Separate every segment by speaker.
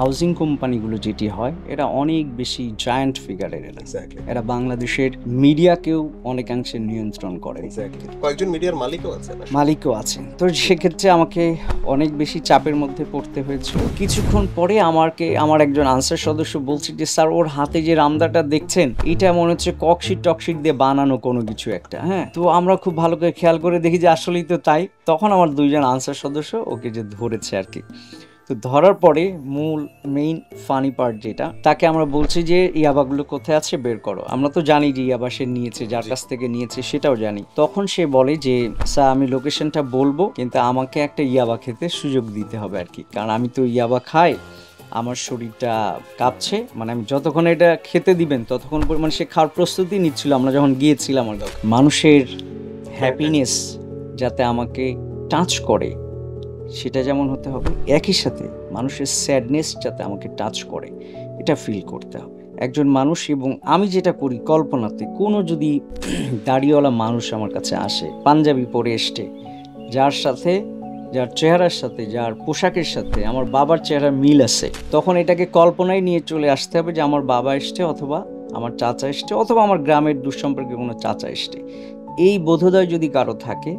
Speaker 1: Housing কোম্পানিগুলো যেটি হয় এটা অনেক বেশি জায়ান্ট ফিগারের। এরা বাংলাদেশের মিডিয়াকেও অনেকাংশে নিয়ন্ত্রণ করে,
Speaker 2: কয়েকজন মিডিয়ার
Speaker 1: মালিকও আছেন। তো সেক্ষেত্রে আমাকে অনেক বেশি চাপের মধ্যে পড়তে হয়েছিল। কিছুক্ষণ পরে আমার একজন আনসার সদস্য বলছে যে স্যার, ওর হাতে যে রামদাটা দেখছেন এটা মনে হচ্ছে ককশিট টকশিট দিয়ে বানানো কোনো কিছু একটা। হ্যাঁ, তো আমরা খুব ভালো করে খেয়াল করে দেখি যে আসলেই তো তাই। তখন আমার দুইজন আনসার সদস্য ওকে যে ধরেছে আর কি। তো ধরার পরে মেইন ফানি পার্ট যেটা, তাকে আমরা বলছি যে ইয়াবাগুলো কোথায় আছে বের করো। আমরা তো জানি যে ইয়াবা সে নিয়েছে, যার কাছ থেকে নিয়েছে সেটাও জানি। তখন সে বলে যে স্যার, আমি লোকেশনটা বলবো, কিন্তু আমাকে একটা ইয়াবা খেতে সুযোগ দিতে হবে আর কি, কারণ আমি তো ইয়াবা খাই, আমার শরীরটা কাঁপছে। মানে আমি যতক্ষণ এটা খেতে দিবেন ততক্ষণ পরিমাণ সে খাওয়ার প্রস্তুতি নিচ্ছিল আমরা যখন গিয়েছিলাম। মানুষের হ্যাপিনেস যাতে আমাকে টাচ করে সেটা যেমন হতে হবে, একই সাথে মানুষের স্যাডনেস যাতে আমাকে টাচ করে এটা ফিল করতে হবে একজন মানুষ। এবং আমি যেটা করি, কল্পনাতে কোনো যদি দাড়িওয়ালা মানুষ আমার কাছে আসে, পাঞ্জাবি পরে এসছে, যার চেহারার সাথে, যার পোশাকের সাথে আমার বাবার চেহারা মিল আছে, তখন এটাকে কল্পনায় নিয়ে চলে আসতে হবে যে আমার বাবা এসছে, অথবা আমার চাচা এসছে, অথবা আমার গ্রামের দুঃসম্পর্কে কোনো চাচা এসছে। এই বোধোদয় যদি কারো থাকে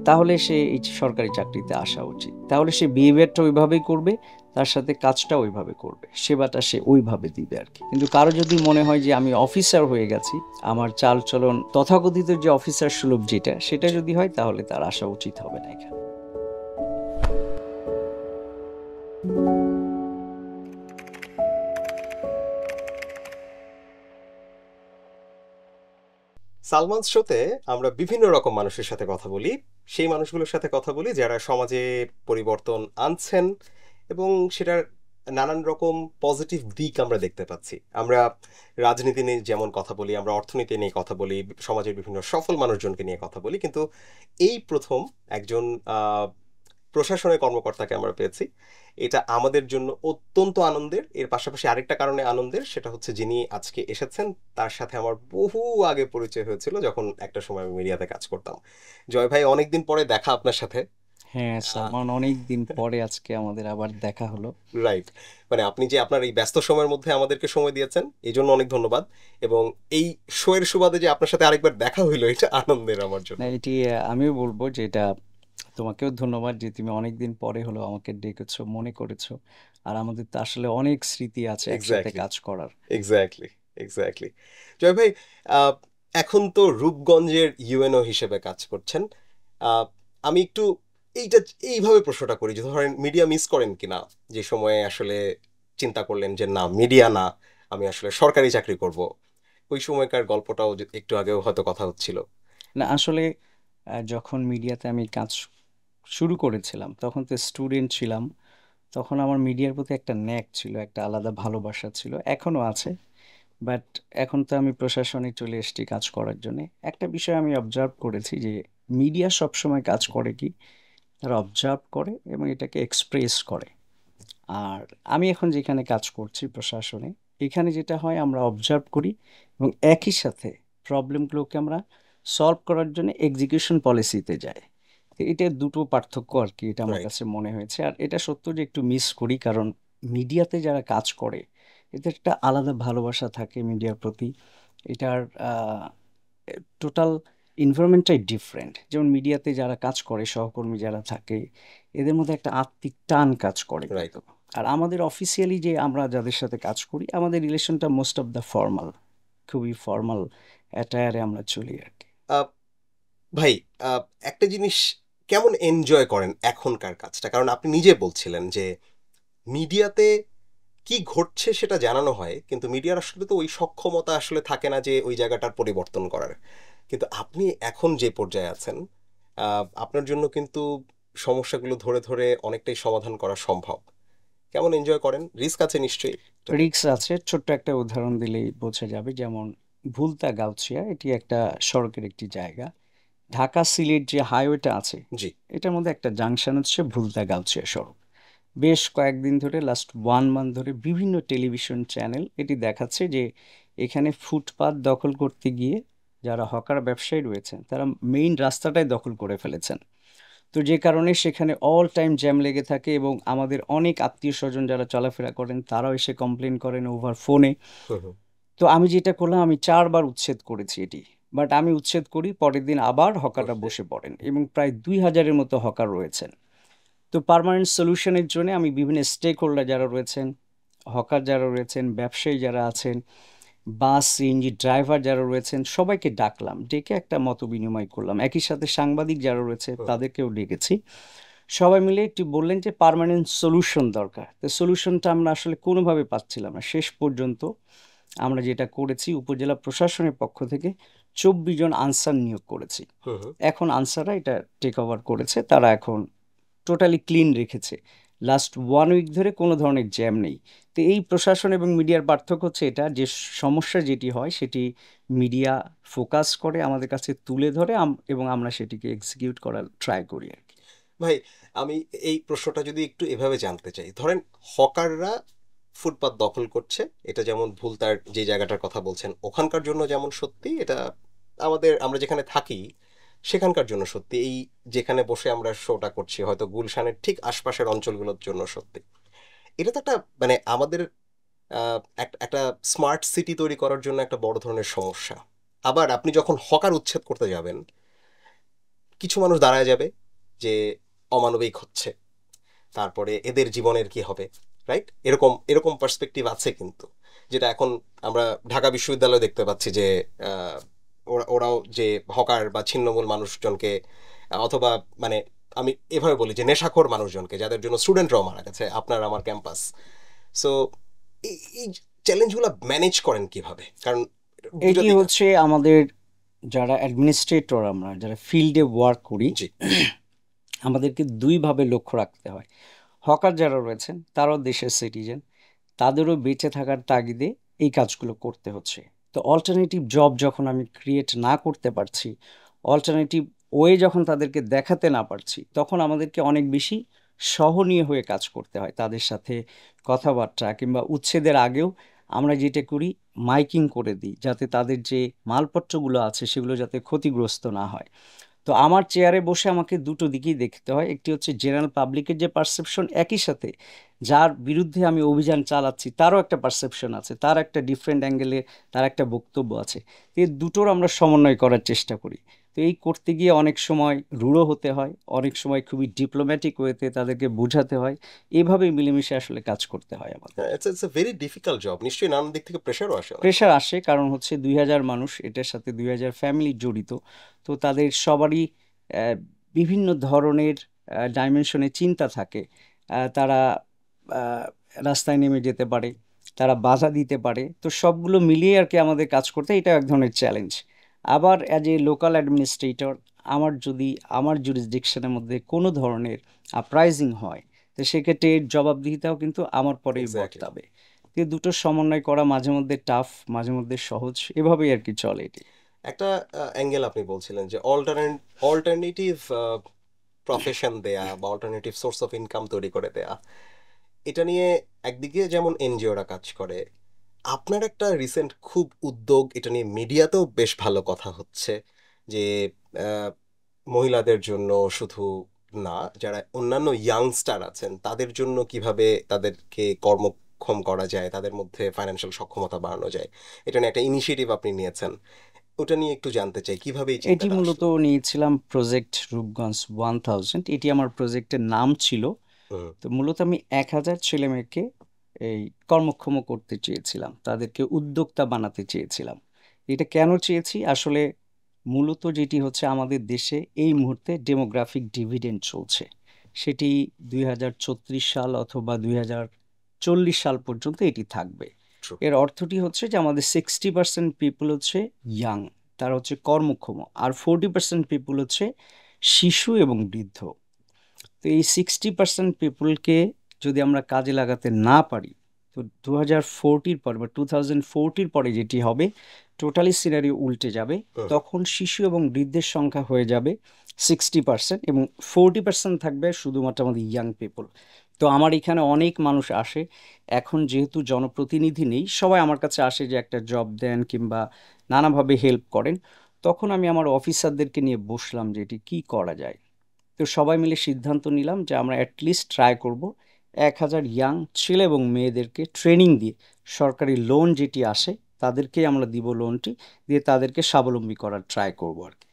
Speaker 1: তাহলে সে এই সরকারি চাকরিতে আসা উচিত। তাহলে সে বিহেভিয়ারটা ওইভাবেই করবে, তার সাথে কাজটা ওইভাবে করবে, সেবাটা সে ওইভাবে দিবে আর কি। কিন্তু কারো যদি মনে হয় যে আমি অফিসার হয়ে গেছি, আমার চালচলন তথাকথিত যে অফিসার সুলভ সেটা যদি হয়, তাহলে তার আসা উচিত হবে না এখানে।
Speaker 2: সালমান শোতে আমরা বিভিন্ন রকম মানুষের সাথে কথা বলি, সেই মানুষগুলোর সাথে কথা বলি যারা সমাজে পরিবর্তন আনছেন এবং সেটার নানান রকম পজিটিভ দিক আমরা দেখতে পাচ্ছি। আমরা রাজনীতি নিয়ে যেমন কথা বলি, আমরা অর্থনীতি নিয়ে কথা বলি, সমাজের বিভিন্ন সফল মানুষজনকে নিয়ে কথা বলি, কিন্তু এই প্রথম একজন প্রশাসনের কর্মকর্তাকে আমরা পেয়েছি। এটা আমাদের জন্য অত্যন্ত আনন্দের। এর পাশাপাশি আরেকটা কারণে আনন্দের, সেটা হচ্ছে যিনি আজকে এসেছেন তার সাথে আমার বহু আগে পরিচয় হয়েছিল যখন একটা সময় আমি মিডিয়াতে কাজ করতাম। জয় ভাই, অনেকদিন পরে দেখা আপনার সাথে।
Speaker 1: হ্যাঁ সালমান, অনেকদিন পরে আজকে আমাদের আবার দেখা হলো।
Speaker 2: রাইট, মানে আপনি যে আপনার এই ব্যস্ত সময়ের মধ্যে আমাদেরকে সময় দিয়েছেন এই জন্য অনেক ধন্যবাদ, এবং এই শোয়ের সুবাদে যে আপনার সাথে আরেকবার দেখা হইলো এটা আনন্দের আমার জন্য।
Speaker 1: এটি আমিও বলবো যে এটা তোমাকেও ধন্যবাদ যে তুমি অনেকদিন পরে হলো আমাকে ডেকেছো, মনে করেছো। আর আমাদের তো আসলে অনেক স্মৃতি আছে একসাথে কাজ করার।
Speaker 2: এক্স্যাক্টলি। জয় ভাই, এখন তো রূপগঞ্জের ইউএনও হিসেবে কাজ করছেন। আমি একটু এইভাবে প্রশ্নটা করি যে ধরেন মিডিয়া মিস করেন কিনা, যে সময়ে আসলে চিন্তা করলেন যে না, মিডিয়া না, আমি আসলে সরকারি চাকরি করব, ওই সময়কার গল্পটাও একটু আগেও হয়তো কথা হচ্ছিল।
Speaker 1: না আসলে যখন মিডিয়াতে আমি কাজ শুরু করেছিলাম তখন তো স্টুডেন্ট ছিলাম, তখন আমার মিডিয়ার প্রতি একটা ন্যাক ছিল, একটা আলাদা ভালোবাসা ছিল, এখনও আছে। বাট এখন তো আমি প্রশাসনে চলে এসেছি কাজ করার জন্য। একটা বিষয় আমি অবজার্ভ করেছি যে মিডিয়া সবসময় কাজ করে কি, তারা অবজার্ভ করে এবং এটাকে এক্সপ্রেস করে। আর আমি এখন যেখানে কাজ করছি প্রশাসনে, এখানে যেটা হয় আমরা অবজার্ভ করি এবং একই সাথে প্রবলেমগুলোকে আমরা সলভ করার জন্য এক্সিকিউশন পলিসিতে যাই। তো এটা দুটো পার্থক্য আর কি, এটা আমার কাছে মনে হয়েছে। আর এটা সত্য যে একটু মিস করি, কারণ মিডিয়াতে যারা কাজ করে এদের একটা আলাদা ভালোবাসা থাকে মিডিয়ার প্রতি। এটার টোটাল এনভায়রনমেন্টটাই ডিফারেন্ট। যেমন মিডিয়াতে যারা কাজ করে, সহকর্মী যারা থাকে, এদের মধ্যে একটা আত্মিক টান কাজ করে। আর আমাদের অফিসিয়ালি যে আমরা যাদের সাথে কাজ করি, আমাদের রিলেশনটা মোস্ট অফ দ্য ফর্মাল, খুবই ফর্মাল অ্যাটায়ারে আমরা চলি আর কি।
Speaker 2: ভাই, একটা জিনিস কেমন এনজয় করেন এখনকার কাজটা? কারণ আপনি নিজে বলছিলেন যে মিডিয়াতে কি ঘটছে সেটা জানানো হয়, কিন্তু মিডিয়ার আসলে তো ওই সক্ষমতা আসলে থাকে না যে ওই জায়গাটার পরিবর্তন করার। কিন্তু আপনি এখন যে পর্যায়ে আছেন, আপনার জন্য কিন্তু সমস্যাগুলো ধরে ধরে অনেকটাই সমাধান করা সম্ভব। কেমন এনজয় করেন? রিস্ক আছে নিশ্চয়ই।
Speaker 1: রিস্ক আছে, ছোট্ট একটা উদাহরণ দিলেই বোঝা যাবে। যেমন ভুলতা গাউছিয়া, এটি একটা সড়কের একটি জায়গা। ঢাকা সিলেট যে হাইওয়েটা আছে,
Speaker 2: জি,
Speaker 1: এটার মধ্যে একটা জাংশন হচ্ছে ভুলতা গাউছিয়া সড়ক। বেশ কয়েকদিন ধরে, লাস্ট 1 মান্থ ধরে বিভিন্ন টেলিভিশন চ্যানেল এটি দেখাচ্ছে যে এখানে ফুটপাত দখল করতে গিয়ে যারা হকার ব্যবসায়ী রয়েছেন তারা মেইন রাস্তাটাই দখল করে ফেলেছেন। তো যে কারণে সেখানে অল টাইম জ্যাম লেগে থাকে এবং আমাদের অনেক আত্মীয় স্বজন যারা চলাফেরা করেন তারাও এসে কমপ্লেন করেন ওভার ফোনে।
Speaker 2: হুম, হুম।
Speaker 1: তো আমি যেটা করলাম, আমি ৪ বার উচ্ছেদ করেছি এটি। বাট আমি উচ্ছেদ করি, পরের দিন আবার হকাররা
Speaker 2: করতে
Speaker 1: বসে পড়েন এবং প্রায় ২,০০০-এর মতো হকার রয়েছেন। তো পার্মানেন্ট সলিউশনের জন্য আমি বিভিন্ন স্টেক হোল্ডার যারা রয়েছেন, হকার যারা রয়েছেন, ব্যবসায়ী যারা আছেন, বাস সিএনজি ড্রাইভার যারা রয়েছেন, সবাইকে ডাকলাম, ডেকে একটা মত বিনিময় করলাম। একই সাথে সাংবাদিক যারা রয়েছে
Speaker 2: হুম,
Speaker 1: তাদেরকেও ডেকেছি। সবাই মিলে একটি বললেন যে পার্মানেন্ট সলিউশন দরকার। তো সলিউশনটা আমরা আসলে কোনোভাবে পাচ্ছিলাম না। শেষ পর্যন্ত আমরা যেটা করেছি, উপজেলা প্রশাসনের পক্ষ থেকে ২৪ জন আনসার নিয়োগ করেছি।
Speaker 2: হুম, হুম।
Speaker 1: এখন আনসাররা এটা টেক ওভার করেছে, তারা এখন টোটালি ক্লিন রেখেছে। লাস্ট 1 উইক ধরে কোনো ধরনের জ্যাম নেই। তো এই প্রশাসন এবং মিডিয়ার পার্থক্য হচ্ছে এটা, যে সমস্যা যেটি হয় সেটি মিডিয়া ফোকাস করে আমাদের কাছে তুলে ধরে, এবং আমরা সেটিকে এক্সিকিউট করার ট্রাই করি আর কি।
Speaker 2: ভাই, আমি এই প্রশ্নটা যদি একটু এভাবে জানতে চাই, ধরেন হকাররা ফুটপাত দখল করছে, এটা যেমন ভুল, তার যে জায়গাটার কথা বলছেন ওখানকার জন্য যেমন সত্যি, এটা আমরা যেখানে থাকি সেখানকার জন্য সত্যি, এই যেখানে বসে আমরা শোটা করছি হয়তো গুলশানের ঠিক আশপাশের অঞ্চলগুলোর জন্য সত্যি। এটা তো একটা মানে আমাদের একটা স্মার্ট সিটি তৈরি করার জন্য একটা বড় ধরনের সমস্যা। আবার আপনি যখন হকার উচ্ছেদ করতে যাবেন, কিছু মানুষ দাঁড়ায় যাবে যে অমানবিক হচ্ছে, তারপরে এদের জীবনের কি হবে, রাইট? এরকম এরকম পার্সপেক্টিভ আছে কিন্তু, যেটা এখন আমরা ঢাকা বিশ্ববিদ্যালয়ে দেখতে পাচ্ছি যে আহ, ওরাও যে হকার বা ছিন্নমূল মানুষজনকে অথবা মানে আমি এভাবে বলি যে নেশাখোর মানুষজনকে, যাদের জন্য স্টুডেন্টরাও মারা গেছে আপনার আমার ক্যাম্পাস। সো এই চ্যালেঞ্জগুলো ম্যানেজ করেন কিভাবে? কারণ দুটো
Speaker 1: এটি
Speaker 2: দিক আছে।
Speaker 1: হচ্ছে আমাদের যারা অ্যাডমিনিস্ট্রেটর, আমরা যারা ফিল্ডে ওয়ার্ক করি,
Speaker 2: জি।
Speaker 1: আমাদেরকে দুইভাবে লক্ষ্য রাখতে হয়। হকার যারা রয়েছেন তারাও দেশের সিটিজেন, তাদেরও বেঁচে থাকার তাগিদে এই কাজগুলো করতে হচ্ছে। তো অল্টারনেটিভ জব যখন আমি ক্রিয়েট না করতে পারছি, অল্টারনেটিভ ওয়ে যখন তাদেরকে দেখাতে না পারছি, তখন আমাদেরকে অনেক বেশি সহনীয় হয়ে কাজ করতে হয় তাদের সাথে। কথাবার্তা কিংবা উচ্ছেদের আগেও আমরা যেটা করি, মাইকিং করে দিই যাতে তাদের যে মালপত্রগুলো আছে সেগুলো যাতে ক্ষতিগ্রস্ত না হয়। তো আমার চেয়ারে বসে আমাকে দুটো দিকেই দেখতে হয়। একটি হচ্ছে জেনারেল পাবলিকের যে পারসেপশন, একই সাথে যার বিরুদ্ধে আমি অভিযান চালাচ্ছি তারও একটা পারসেপশন আছে, তার একটা ডিফারেন্ট অ্যাঙ্গেলে তার একটা বক্তব্য আছে। তো এই দুটোর আমরা সমন্বয় করার চেষ্টা করি। তো এই করতে গিয়ে অনেক সময় রূঢ় হতে হয়, অনেক সময় খুবই ডিপ্লোম্যাটিক ওয়েতে তাদেরকে বোঝাতে হয়। এভাবেই মিলেমিশে আসলে কাজ করতে হয় আমাদের।
Speaker 2: It's a very difficult job, নিশ্চয়ই নানান দিক থেকে প্রেশারও আসে অনেক
Speaker 1: প্রেশার
Speaker 2: সময়।
Speaker 1: আসে, কারণ হচ্ছে ২,০০০ মানুষ, এটার সাথে ২,০০০ ফ্যামিলি জড়িত। তো তাদের সবারই বিভিন্ন ধরনের ডাইমেনশনে চিন্তা থাকে। তারা আহ, রাস্তায় নেমে যেতে পারে, তারা বাধা দিতে পারে। তো সবগুলো মিলিয়ে আর কি আমাদের কাজ করতে, এটা এক ধরনের চ্যালেঞ্জ। আবার অ্যাজ এ লোকাল অ্যাডমিনিস্ট্রেটর, আমার যদি আমার জুরিসডিকশনের মধ্যে কোনো ধরনের আপরাইজিং হয়, তো সেক্ষেত্রে এর জবাবদিহিতাও কিন্তু আমার পরেই
Speaker 2: এক্স্যাক্টলি।
Speaker 1: বর্তাবে। তো দুটো সমন্বয় করা মাঝে মধ্যে টাফ, মাঝে মধ্যে সহজ, এভাবেই আর কি চলে এটি।
Speaker 2: একটা অ্যাঙ্গেল আপনি বলছিলেন যে অল্টারনেটিভ প্রফেশন দেয়া বা অল্টারনেটিভ সোর্স অফ ইনকাম তৈরি করে দেয়া, এটা নিয়ে একদিকে যেমন এনজিওরা কাজ করে, আপনার একটা রিসেন্ট খুব উদ্যোগ, এটা নিয়ে মিডিয়াতেও বেশ ভালো কথা হচ্ছে, যে আহ, মহিলাদের জন্য শুধু না, যারা অন্যান্য ইয়াংস্টার আছেন তাদের জন্য কিভাবে তাদেরকে কর্মক্ষম করা যায়, তাদের মধ্যে ফাইন্যান্সিয়াল সক্ষমতা বাড়ানো যায়, এটা নিয়ে একটা ইনিশিয়েটিভ আপনি নিয়েছেন। ওটা নিয়ে একটু জানতে চাই কিভাবে এই
Speaker 1: এটি
Speaker 2: চিন্তাটা
Speaker 1: মূলত
Speaker 2: আসলো।
Speaker 1: নিয়েছিলাম প্রজেক্ট রূপগঞ্জ 1000, এটি আমার প্রজেক্টের নাম ছিল।
Speaker 2: হুম,
Speaker 1: তো মূলত আমি ১,০০০ ছেলেমেয়েকে এই কর্মক্ষম করতে চেয়েছিলাম, তাদেরকে উদ্যোক্তা বানাতে চেয়েছিলাম। এটা কেন চেয়েছি আসলে, মূলত যেটি হচ্ছে আমাদের দেশে এই মুহূর্তে ডেমোগ্রাফিক ডিভিডেন্ড চলছে, সেটি ২০৩৬ সাল অথবা ২০৪০ সাল পর্যন্ত এটি থাকবে।
Speaker 2: ট্রু।
Speaker 1: এর অর্থটি হচ্ছে যে আমাদের 60% পিপল হচ্ছে ইয়াং, তারা হচ্ছে কর্মক্ষম, আর 40% পিপল হচ্ছে শিশু এবং বৃদ্ধ। তো এই 60% পিপলকে যদি আমরা কাজে লাগাতে না পারি, তো 2040 পর বা 2040 পরে যেটি হবে, টোটালি সিনারিও উল্টে যাবে।
Speaker 2: হুম,
Speaker 1: তখন শিশু এবং বৃদ্ধের সংখ্যা হয়ে যাবে 60% এবং 40% থাকবে শুধুমাত্র আমাদের ইয়াং পিপল। তো আমার এখানে অনেক মানুষ আসে, এখন যেহেতু জনপ্রতিনিধি নেই, সবাই আমার কাছে আসে যে একটা জব দেন কিংবা নানাভাবে হেল্প করেন। তখন আমি আমার অফিসারদেরকে নিয়ে বসলাম যে এটি কী করা যায়। তো সবাই মিলে সিদ্ধান্ত নিলাম যে আমরা অ্যাটলিস্ট ট্রাই করব 1000 ইয়াং ছেলে এবং মেয়েদেরকে ট্রেনিং দিয়ে সরকারি লোন যেটি আসে তাদেরকেই আমরা দিব লোনটি, দিয়ে তাদেরকে স্বাবলম্বী করার ট্রাই করবো আর কি।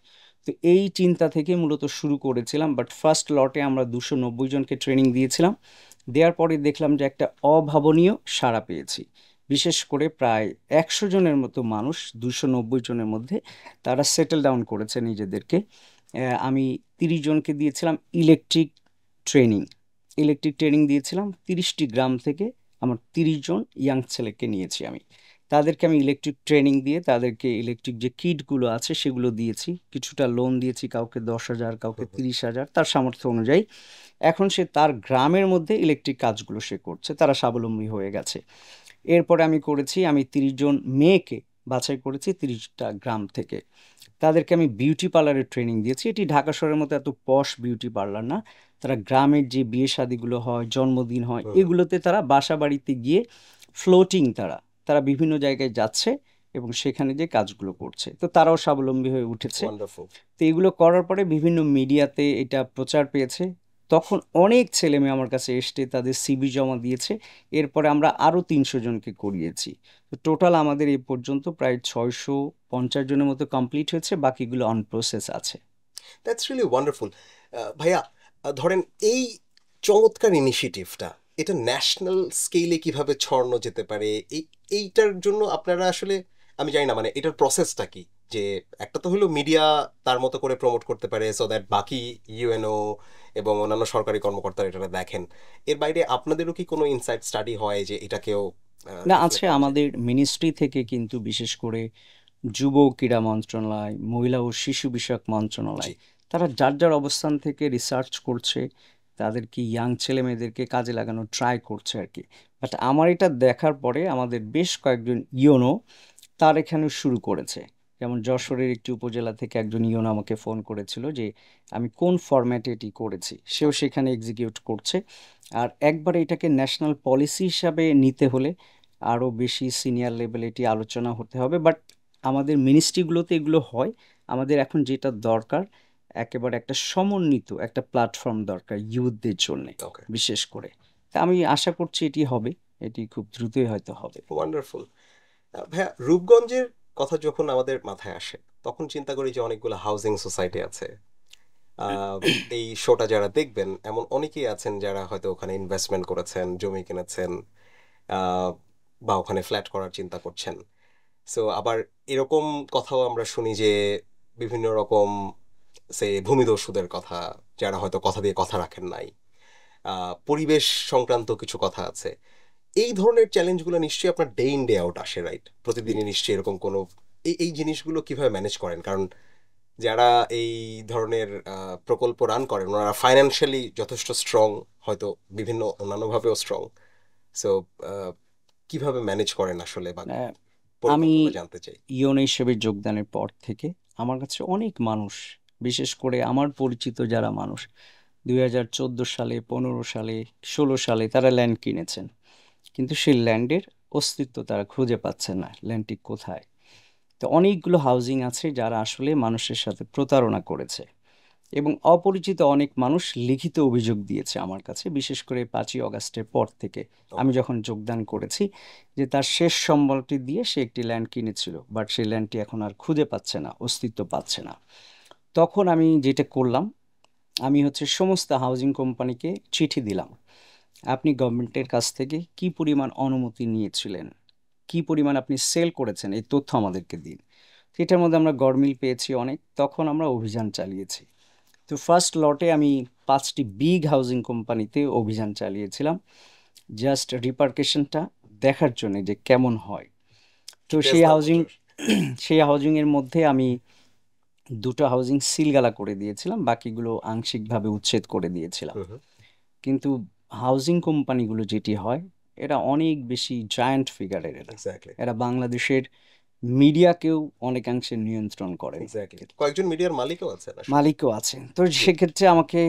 Speaker 1: তো এই চিন্তা থেকে মূলত শুরু করেছিলাম, বাট ফার্স্ট লটে আমরা 290 জনকে ট্রেনিং দিয়েছিলাম। দেওয়ার পরে দেখলাম যে একটা অভাবনীয় সাড়া পেয়েছি। বিশেষ করে প্রায় 100 জনের মতো মানুষ 290 জনের মধ্যে তারা সেটেল ডাউন করেছে নিজেদেরকে। আমি 30 জনকে দিয়েছিলাম ইলেকট্রিক ট্রেনিং দিয়েছিলাম 30টি গ্রাম থেকে। আমার 30 জন ইয়াং ছেলেকে নিয়েছি আমি। তাদেরকে আমি ইলেকট্রিক ট্রেনিং দিয়ে তাদেরকে ইলেকট্রিক যে কিটগুলো আছে সেগুলো দিয়েছি, কিছুটা লোন দিয়েছি, কাউকে 10,000 কাউকে 30,000 তার সামর্থ্য অনুযায়ী। এখন সে তার গ্রামের মধ্যে ইলেকট্রিক কাজগুলো সে করছে, তারা স্বাবলম্বী হয়ে গেছে। এরপরে আমি 30 জন মেয়েকে বাছাই করেছি 30টা গ্রাম থেকে। তাদেরকে আমি বিউটি পার্লারের ট্রেনিং দিয়েছি। এটি ঢাকা শহরের মতো এত পশ বিউটি পার্লার না। তারা গ্রামের যে বিয়ে শাদিগুলো হয়, জন্মদিন হয়, এগুলোতে তারা বাসা বাড়িতে গিয়ে ফ্লোটিং তারা বিভিন্ন জায়গায় যাচ্ছে এবং সেখানে যে কাজগুলো করছে। তো তারাও স্বাবলম্বী হয়ে উঠেছে।
Speaker 2: ওয়ান্ডারফুল।
Speaker 1: তো এগুলো করার পরে বিভিন্ন মিডিয়াতে এটা প্রচার পেয়েছে। তখন অনেক ছেলে মেয়ে আমার কাছে এসে তাদের সিভি জমা দিয়েছে। এরপরে আমরা আরও 300 জনকে করিয়েছি। তো টোটাল আমাদের এই পর্যন্ত প্রায় 650 জনের মতো কমপ্লিট হয়েছে, বাকিগুলো অন প্রসেস আছে।
Speaker 2: That's really wonderful. ভাইয়া, ধরেন এই চমৎকার ইনিশিয়েটিভটা এটা ন্যাশনাল স্কেলে কিভাবে ছড়ানো যেতে পারে, এইটার জন্য আপনারা আসলে, আমি জানি না মানে এটার প্রসেসটা কি, যে একটা তো হলো মিডিয়া তার মতো করে প্রমোট করতে পারে সো দ্যাট বাকি ইউএনও এবং অন্যান্য সরকারি কর্মকর্তারা এটা দেখেন, এর বাইরে আপনাদেরও কি কোনো ইনসাইট স্টাডি হয় যে এটাকেও
Speaker 1: না, আছে। আমাদের মিনিস্ট্রি থেকে কিন্তু বিশেষ করে যুব ক্রীড়া মন্ত্রণালয়, মহিলা ও শিশু বিষয়ক মন্ত্রণালয়, তারা যার যার অবস্থান থেকে রিসার্চ করছে, তাদেরকে ইয়াং ছেলে মেয়েদেরকে কাজে লাগানোর ট্রাই করছে আর কি। বাট আমার এটা দেখার পরে আমাদের বেশ কয়েকজন ইওনো তার এখানে শুরু করেছে। যেমন যশোরের একটি উপজেলা থেকে একজন ইওনো আমাকে ফোন করেছিল যে আমি কোন ফরম্যাটে এটি করেছি, সেও সেখানে এক্সিকিউট করছে। আর একবারে এটাকে ন্যাশনাল পলিসি হিসাবে নিতে হলে আরও বেশি সিনিয়র লেভেলে এটি আলোচনা হতে হবে। বাট আমাদের মিনিস্ট্রিগুলোতে এগুলো হয়। আমাদের এখন যেটা দরকার, একেবারে একটা সমন্বিত একটা প্ল্যাটফর্ম দরকার ইউথদের জন্যে
Speaker 2: ওকে,
Speaker 1: বিশেষ করে। তা আমি আশা করছি এটি হবে, এটি খুব দ্রুতই হয়তো হবে।
Speaker 2: ওয়ান্ডারফুল। ভাইয়া, রূপগঞ্জের কথা যখন আমাদের মাথায় আসে তখন চিন্তা করি যে অনেকগুলো হাউজিং সোসাইটি আছে। এই শোটা যারা দেখবেন এমন অনেকেই আছেন যারা হয়তো ওখানে ইনভেস্টমেন্ট করেছেন, জমি কিনেছেন, আহ, বা ওখানে ফ্ল্যাট করার চিন্তা করছেন। সো আবার এরকম কথাও আমরা শুনি যে বিভিন্ন রকম ভূমিদস্যুদের কথা, যারা হয়তো কথা দিয়ে কথা রাখেন নাই, পরিবেশ সংক্রান্ত কিছু কথা আছে। এই ধরনের চ্যালেঞ্জগুলো নিশ্চয়ই আপনার ডে ইন ডে আউট আসে, রাইট? প্রতিদিনই নিশ্চয়ই এরকম কোনো এই জিনিসগুলো কিভাবে ম্যানেজ করেন? কারণ যারা এই ধরনের প্রকল্প রান করেন ওনারা ফাইন্যান্সিয়ালি যথেষ্ট স্ট্রং, হয়তো বিভিন্ন অন্যান্যভাবেও স্ট্রং। সো কিভাবে ম্যানেজ করেন আসলে, বা
Speaker 1: আহ, আমি
Speaker 2: পরিকল্পনা জানতে চাই।
Speaker 1: ইওনো হিসেবে যোগদানের পর থেকে আমার কাছে অনেক মানুষ, বিশেষ করে আমার পরিচিত যারা মানুষ 2014 সালে, 15 সালে, 16 সালে তারা ল্যান্ড কিনেছেন, কিন্তু সেই ল্যান্ডের অস্তিত্ব তারা খুঁজে পাচ্ছে না, ল্যান্ডটি কোথায়। তো অনেকগুলো হাউজিং আছে যারা আসলে মানুষের সাথে প্রতারণা করেছে, এবং অপরিচিত অনেক মানুষ লিখিত অভিযোগ দিয়েছে আমার কাছে, বিশেষ করে 5ই অগাস্টের পর থেকে আমি যখন যোগদান করেছি, যে তার শেষ সম্বলটি দিয়ে সে একটি ল্যান্ড কিনেছিল, বাট সেই ল্যান্ডটি এখন আর খুঁজে পাচ্ছে না, অস্তিত্ব পাচ্ছে না। তখন আমি যেটা করলাম, আমি সমস্ত হাউজিং কোম্পানিকে চিঠি দিলাম, আপনি গভর্নমেন্টের কাছ থেকে কি পরিমাণ অনুমতি নিয়েছিলেন, কি পরিমাণ আপনি সেল করেছেন, এই তথ্য আমাদেরকে দিন। তো এটার মধ্যে আমরা গরমিল পেয়েছি অনেক, তখন আমরা অভিযান চালিয়েছি। তো ফার্স্ট লটে আমি 5টি বিগ হাউজিং কোম্পানিতে অভিযান চালিয়েছিলাম, জাস্ট রিপার্কেশনটা দেখার জন্য যে কেমন হয়। তো সেই হাউজিংয়ের মধ্যে আমি 2টো হাউজিং সিলগালা করে দিয়েছিলাম, বাকিগুলো আংশিকভাবে উচ্ছেদ করে দিয়েছিলাম। কিন্তু হাউজিং কোম্পানিগুলো যেটি হয়, এরা অনেক বেশি জায়ান্ট ফিগারের, এরা বাংলাদেশের মিডিয়াকেও অনেকাংশে নিয়ন্ত্রণ করে,
Speaker 2: কয়েকজন মিডিয়ার
Speaker 1: মালিকও আছেন। তো সেক্ষেত্রে আমাকে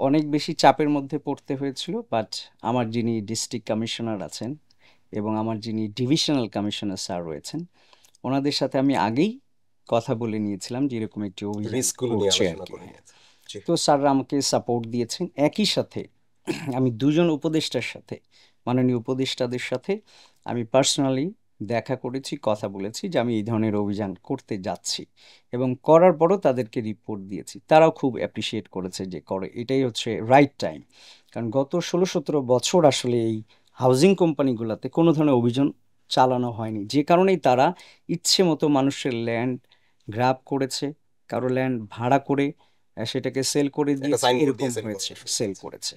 Speaker 1: অনেক বেশি চাপের মধ্যে পড়তে হয়েছিল। বাট আমার যিনি ডিস্ট্রিক্ট কমিশনার আছেন এবং আমার যিনি ডিভিশনাল কমিশনার স্যার রয়েছেন, ওনাদের সাথে আমি আগেই কথা বলে নিয়েছিলাম যে এরকম একটি অভিযান করছি আর কি।
Speaker 2: জি।
Speaker 1: তো স্যাররা আমাকে সাপোর্ট দিয়েছেন। একই সাথে আমি দুজন উপদেষ্টার সাথে, মাননীয় উপদেষ্টাদের সাথে আমি পার্সোনালি দেখা করেছি, কথা বলেছি যে আমি এই ধরনের অভিযান করতে যাচ্ছি এবং করার পরও তাদেরকে রিপোর্ট দিয়েছি। তারাও খুব অ্যাপ্রিসিয়েট করেছে যে করে, এটাই হচ্ছে রাইট টাইম। কারণ গত ১৬-১৭ বছর আসলে এই হাউজিং কোম্পানিগুলোতে কোনো ধরনের অভিযান চালানো হয়নি, যে কারণেই তারা ইচ্ছে মতো মানুষের ল্যান্ড গ্র্যাব করেছে, কারো ল্যান্ড ভাড়া করে সেটাকে সেল করে
Speaker 2: একটা
Speaker 1: দিয়েছে,
Speaker 2: সাইনবোর্ড
Speaker 1: এরকম
Speaker 2: দিয়ে সেল করে
Speaker 1: হয়েছে,
Speaker 2: শুরু
Speaker 1: সেল
Speaker 2: করেছে।
Speaker 1: করেছে।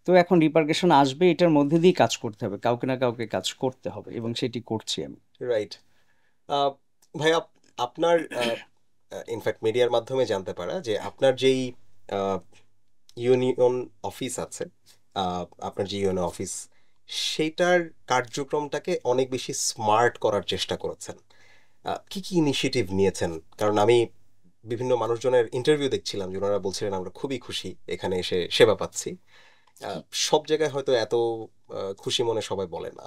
Speaker 1: তো এখন রিপারকেশন আসবে, এটার মধ্যে দিয়ে কাজ করতে হবে, কাউকে না কাউকে কাজ করতে হবে এবং সেটি করছি আমি।
Speaker 2: রাইট। ভাই আপনার ইনফ্যাক্ট মিডিয়ার মাধ্যমে জানতে পারা যে আপনার যেই ইউনিয়ন অফিস আছে, আপনার যে ইউনিয়ন অফিস, সেটার কার্যক্রমটাকে অনেক বেশি স্মার্ট করার চেষ্টা করেছেন। কি কি ইনিশিয়েটিভ নিয়েছেন? কারণ আমি বিভিন্ন মানুষজনের ইন্টারভিউ দেখছিলাম যে ওনারা বলছিলেন আমরা খুবই খুশি এখানে এসে সেবা পাচ্ছি। সব জায়গায় হয়তো এত খুশি মনে সবাই বলে না।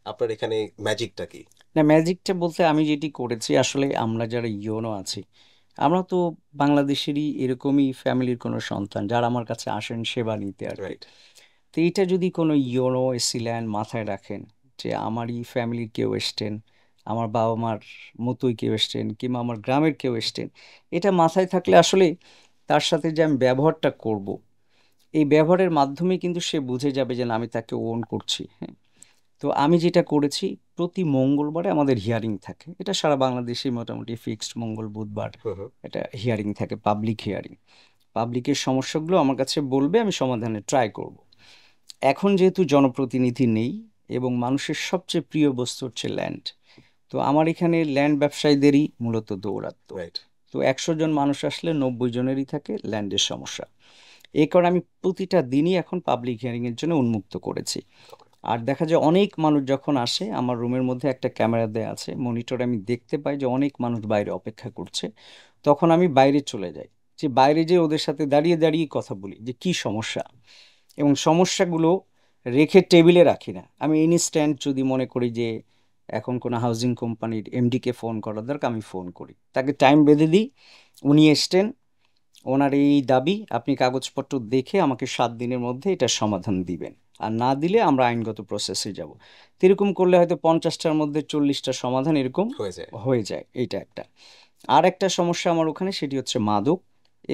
Speaker 2: আপনার এখানে ম্যাজিকটা কি?
Speaker 1: না, ম্যাজিকটা বলতে আমি যেটি করেছি, আসলে আমরা যারা ইয়োনো আছি, আমরা তো বাংলাদেশেরই এরকমই ফ্যামিলির কোনো সন্তান যারা আমার কাছে আসেন সেবা নিতে আর কি।
Speaker 2: রাইট।
Speaker 1: তো এটা যদি কোনো ইয়োনো এসিল্যান্ড মাথায় রাখেন যে আমারই ফ্যামিলির কেউ এসছেন, আমার বাবা মার মতোই কেউ এসছেন, কিংবা আমার গ্রামের কেউ এসছেন, এটা মাথায় থাকলে আসলে তার সাথে যে আমি ব্যবহারটা করব, এই ব্যবহারের মাধ্যমে কিন্তু সে বুঝে যাবে যে না, আমি তাকে ওন করছি। হ্যাঁ, তো আমি যেটা করেছি, প্রতি মঙ্গলবারে আমাদের হিয়ারিং থাকে, এটা সারা বাংলাদেশে মোটামুটি ফিক্সড, মঙ্গল বুধবার
Speaker 2: হুম, হুম।
Speaker 1: এটা হিয়ারিং থাকে, পাবলিক হিয়ারিং। পাবলিকের সমস্যাগুলো আমার কাছে বলবে, আমি সমাধানে ট্রাই করব। এখন যেহেতু জনপ্রতিনিধি নেই এবং মানুষের সবচেয়ে প্রিয় বস্তু হচ্ছে ল্যান্ড, তো আমার এখানে ল্যান্ড ব্যবসায়ীদেরই মূলত দৌরাত্ম্য।
Speaker 2: রাইট।
Speaker 1: তো ১০০ জন মানুষ আসলে ৯০ জনেরই থাকে ল্যান্ডের সমস্যা। এই কারণে আমি প্রতিটা দিনই এখন পাবলিক হিয়ারিংয়ের জন্য উন্মুক্ত করেছি। আর দেখা যায় অনেক মানুষ যখন আসে, আমার রুমের মধ্যে একটা ক্যামেরা দেয়া আছে, মনিটরে আমি দেখতে পাই যে অনেক মানুষ বাইরে অপেক্ষা করছে। তখন আমি বাইরে চলে যাই, যে বাইরে যেয়ে ওদের সাথে দাঁড়িয়ে দাঁড়িয়ে কথা বলি যে কী সমস্যা, এবং সমস্যাগুলো রেখে টেবিলে রাখি না। আমি ইনস্ট্যান্ট যদি মনে করি যে এখন কোনো হাউজিং কোম্পানির এমডিকে ফোন করার দরকার, আমি ফোন করি, তাকে টাইম বেঁধে দিই, উনি এসছেন, ওনার এই দাবি, আপনি কাগজপত্র দেখে আমাকে 7 দিনের মধ্যে এটার সমাধান দিবেন, আর না দিলে আমরা আইনগত প্রসেসে যাব। তো এরকম করলে হয়তো 50টার মধ্যে 40টা সমাধান এরকম
Speaker 2: হয়ে যায়।
Speaker 1: হয়ে যায়। এইটা একটা। আর একটা সমস্যা আমার ওখানে, সেটি হচ্ছে মাদক